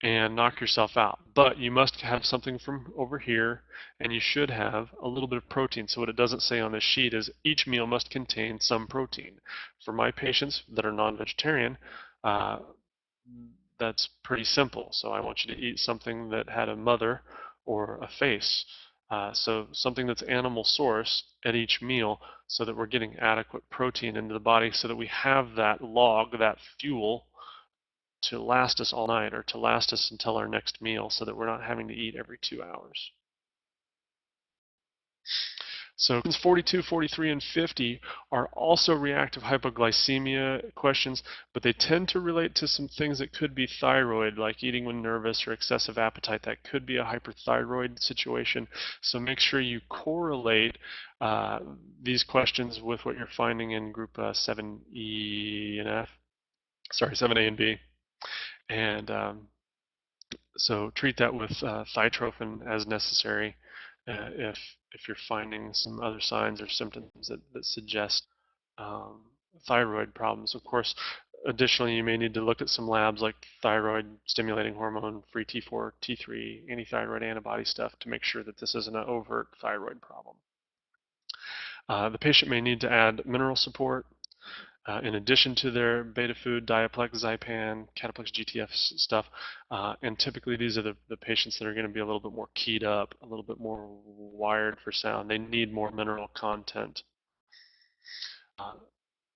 and knock yourself out. But you must have something from over here, and you should have a little bit of protein. So what it doesn't say on this sheet is each meal must contain some protein. For my patients that are non-vegetarian, uh, that's pretty simple. So I want you to eat something that had a mother or a face. So something that's animal source at each meal so that we're getting adequate protein into the body so that we have that log, that fuel, to last us all night or to last us until our next meal so that we're not having to eat every 2 hours. So questions 42, 43, and 50 are also reactive hypoglycemia questions, but they tend to relate to some things that could be thyroid, like eating when nervous or excessive appetite. That could be a hyperthyroid situation. So make sure you correlate these questions with what you're finding in group 7E and F. Sorry, 7A and B. And so treat that with thytrophin as necessary if you're finding some other signs or symptoms that suggest um, thyroid problems. Of course, additionally, you may need to look at some labs like thyroid stimulating hormone, free T4, T3, antithyroid antibody stuff to make sure that this isn't an overt thyroid problem. The patient may need to add mineral support in addition to their beta food, Diaplex, Zypan, Cataplex, GTF stuff. And typically these are the patients that are going to be a little bit more keyed up, a little bit more wired for sound. They need more mineral content,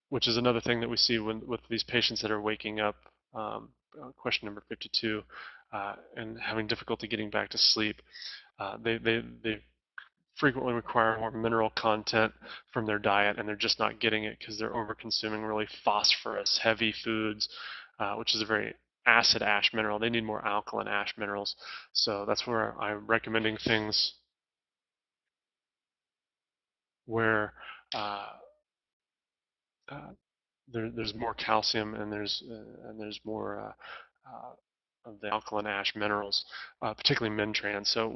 which is another thing that we see with these patients that are waking up, question number 52, and having difficulty getting back to sleep. They frequently require more mineral content from their diet, and they're just not getting it because they're over-consuming really phosphorus heavy foods, which is a very acid ash mineral. They need more alkaline ash minerals. So that's where I'm recommending things where uh, uh, there's more calcium and there's more of the alkaline ash minerals, particularly Mintran. So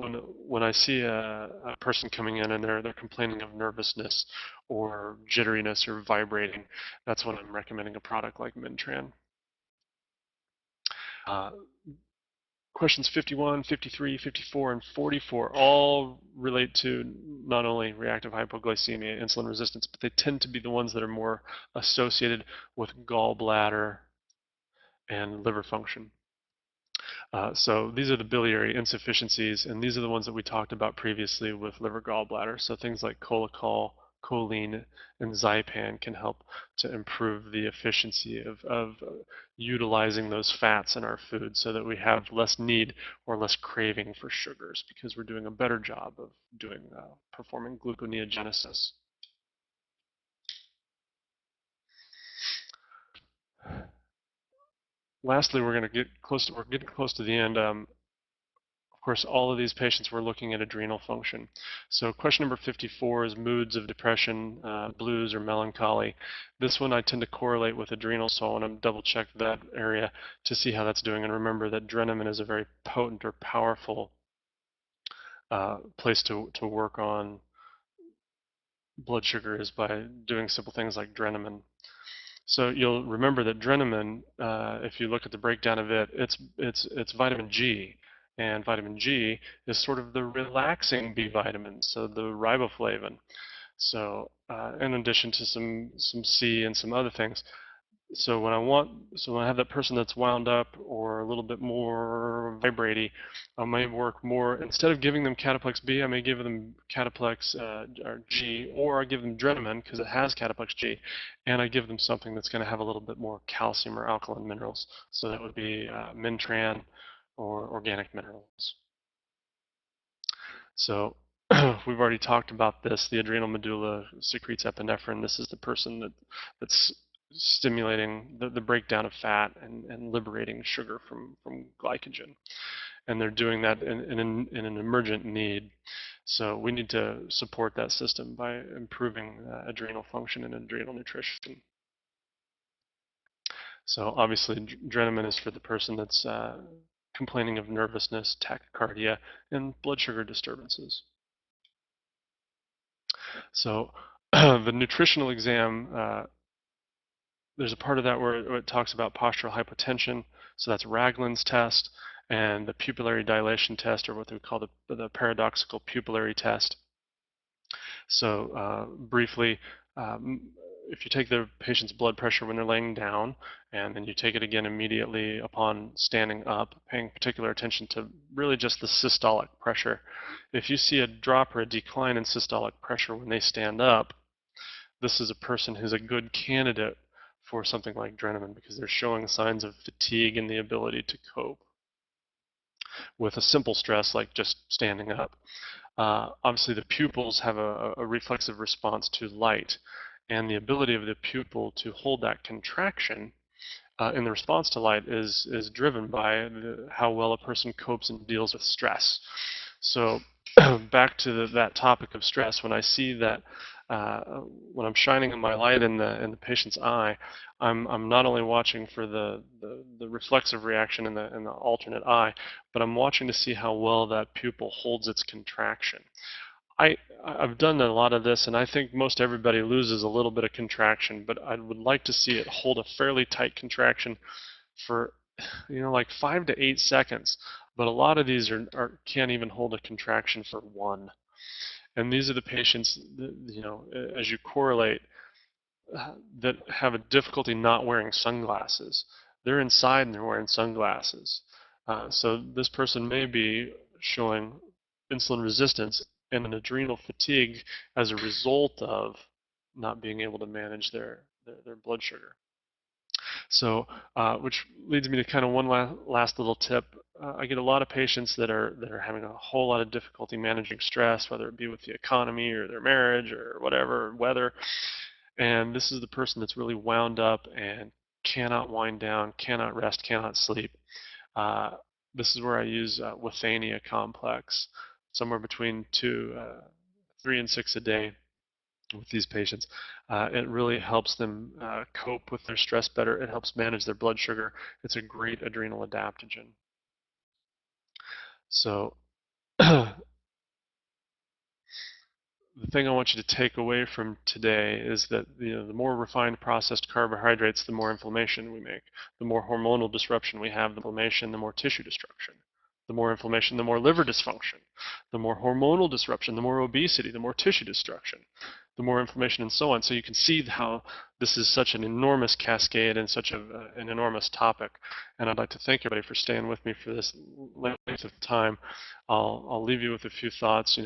when I see a person coming in and they're complaining of nervousness or jitteriness or vibrating, that's when I'm recommending a product like Mintran. Uh, Questions 51, 53, 54, and 44 all relate to not only reactive hypoglycemia, insulin resistance, but they tend to be the ones that are more associated with gallbladder and liver function. So these are the biliary insufficiencies, and these are the ones that we talked about previously with liver gallbladder. So things like Cholacol, choline, and Zypan can help to improve the efficiency of utilizing those fats in our food so that we have less need or less craving for sugars because we're doing a better job of performing gluconeogenesis. Lastly, we're getting close to the end. Of course, all of these patients were looking at adrenal function. So question number 54 is moods of depression, blues, or melancholy. This one I tend to correlate with adrenal, so I want to double check that area to see how that's doing. And remember that Dreneman is a very potent or powerful place to work on blood sugar is by doing simple things like Dreneman. So you'll remember that Dreneman, if you look at the breakdown of it, it's vitamin G, and vitamin G is sort of the relaxing B vitamin, so the riboflavin. So in addition to some C and some other things, so when I have that person that's wound up or a little bit more vibraty, I may work more, instead of giving them Cataplex B, I may give them Cataplex or G, or I give them Dreneman because it has Cataplex G, and I give them something that's going to have a little bit more calcium or alkaline minerals. So that would be Mintran or organic minerals. So we've already talked about this. The adrenal medulla secretes epinephrine. This is the person that's stimulating the breakdown of fat and liberating sugar from glycogen. And they're doing that in an emergent need. So we need to support that system by improving adrenal function and adrenal nutrition. So obviously, Dreneman is for the person that's complaining of nervousness, tachycardia, and blood sugar disturbances. So the nutritional exam, there's a part of that where it talks about postural hypotension. So that's Ragland's test and the pupillary dilation test, or what they call the paradoxical pupillary test. So briefly, if you take the patient's blood pressure when they're laying down, and then you take it again immediately upon standing up, paying particular attention to really just the systolic pressure. If you see a drop or a decline in systolic pressure when they stand up, this is a person who's a good candidate for something like Dreneman because they're showing signs of fatigue and the ability to cope with a simple stress like just standing up. obviously the pupils have a reflexive response to light, and the ability of the pupil to hold that contraction in the response to light is driven by how well a person copes and deals with stress. So back to that topic of stress, when I see that when I'm shining my light in the patient's eye, I'm not only watching for the reflexive reaction in the alternate eye, but I'm watching to see how well that pupil holds its contraction. I've done a lot of this, and I think most everybody loses a little bit of contraction, but I would like to see it hold a fairly tight contraction for, like 5 to 8 seconds. But a lot of these can't even hold a contraction for one. And these are the patients that, as you correlate, that have a difficulty not wearing sunglasses. They're inside and they're wearing sunglasses. So this person may be showing insulin resistance and an adrenal fatigue as a result of not being able to manage their blood sugar. So, which leads me to kind of one last little tip. I get a lot of patients that are having a whole lot of difficulty managing stress, whether it be with the economy or their marriage or whatever, weather. And this is the person that's really wound up and cannot wind down, cannot rest, cannot sleep. Uh, this is where I use Withania complex, somewhere between 3 and 6 a day with these patients. It really helps them cope with their stress better. It helps manage their blood sugar. It's a great adrenal adaptogen. So the thing I want you to take away from today is that the more refined processed carbohydrates, the more inflammation we make. The more hormonal disruption we have, the inflammation, the more tissue destruction. The more inflammation, the more liver dysfunction. The more hormonal disruption, the more obesity, the more tissue destruction, the more inflammation, and so on. So you can see how this is such an enormous cascade and such an enormous topic. And I'd like to thank everybody for staying with me for this length of time. I'll leave you with a few thoughts.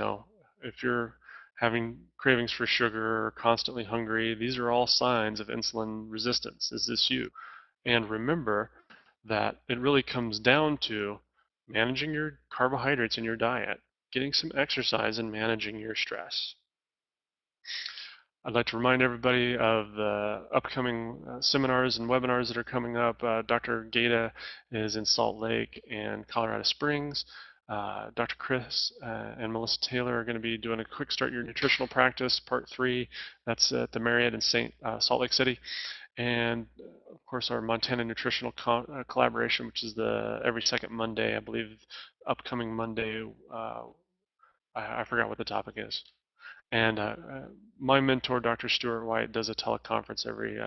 If you're having cravings for sugar or constantly hungry, these are all signs of insulin resistance. Is this you? And remember that it really comes down to managing your carbohydrates in your diet, getting some exercise, and managing your stress. I'd like to remind everybody of the upcoming seminars and webinars that are coming up. Dr. Gata is in Salt Lake and Colorado Springs. Dr. Chris and Melissa Taylor are going to be doing a quick start your nutritional practice, part 3. That's at the Marriott in Salt Lake City. And of course, our Montana Nutritional collaboration, which is the every second Monday, I believe, upcoming Monday. I forgot what the topic is. And my mentor, Dr. Stuart White, does a teleconference every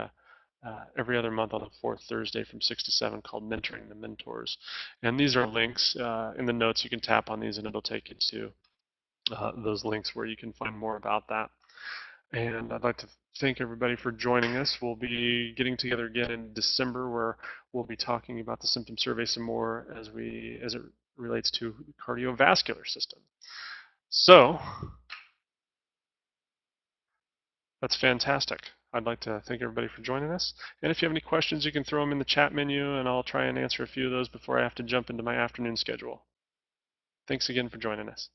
other month on the fourth Thursday from 6 to 7 called Mentoring the Mentors. And these are links in the notes. You can tap on these and it'll take you to those links where you can find more about that. And I'd like to thank everybody for joining us. We'll be getting together again in December where we'll be talking about the symptom survey some more as it relates to the cardiovascular system. So that's fantastic. I'd like to thank everybody for joining us. And if you have any questions, you can throw them in the chat menu, and I'll try and answer a few of those before I have to jump into my afternoon schedule. Thanks again for joining us.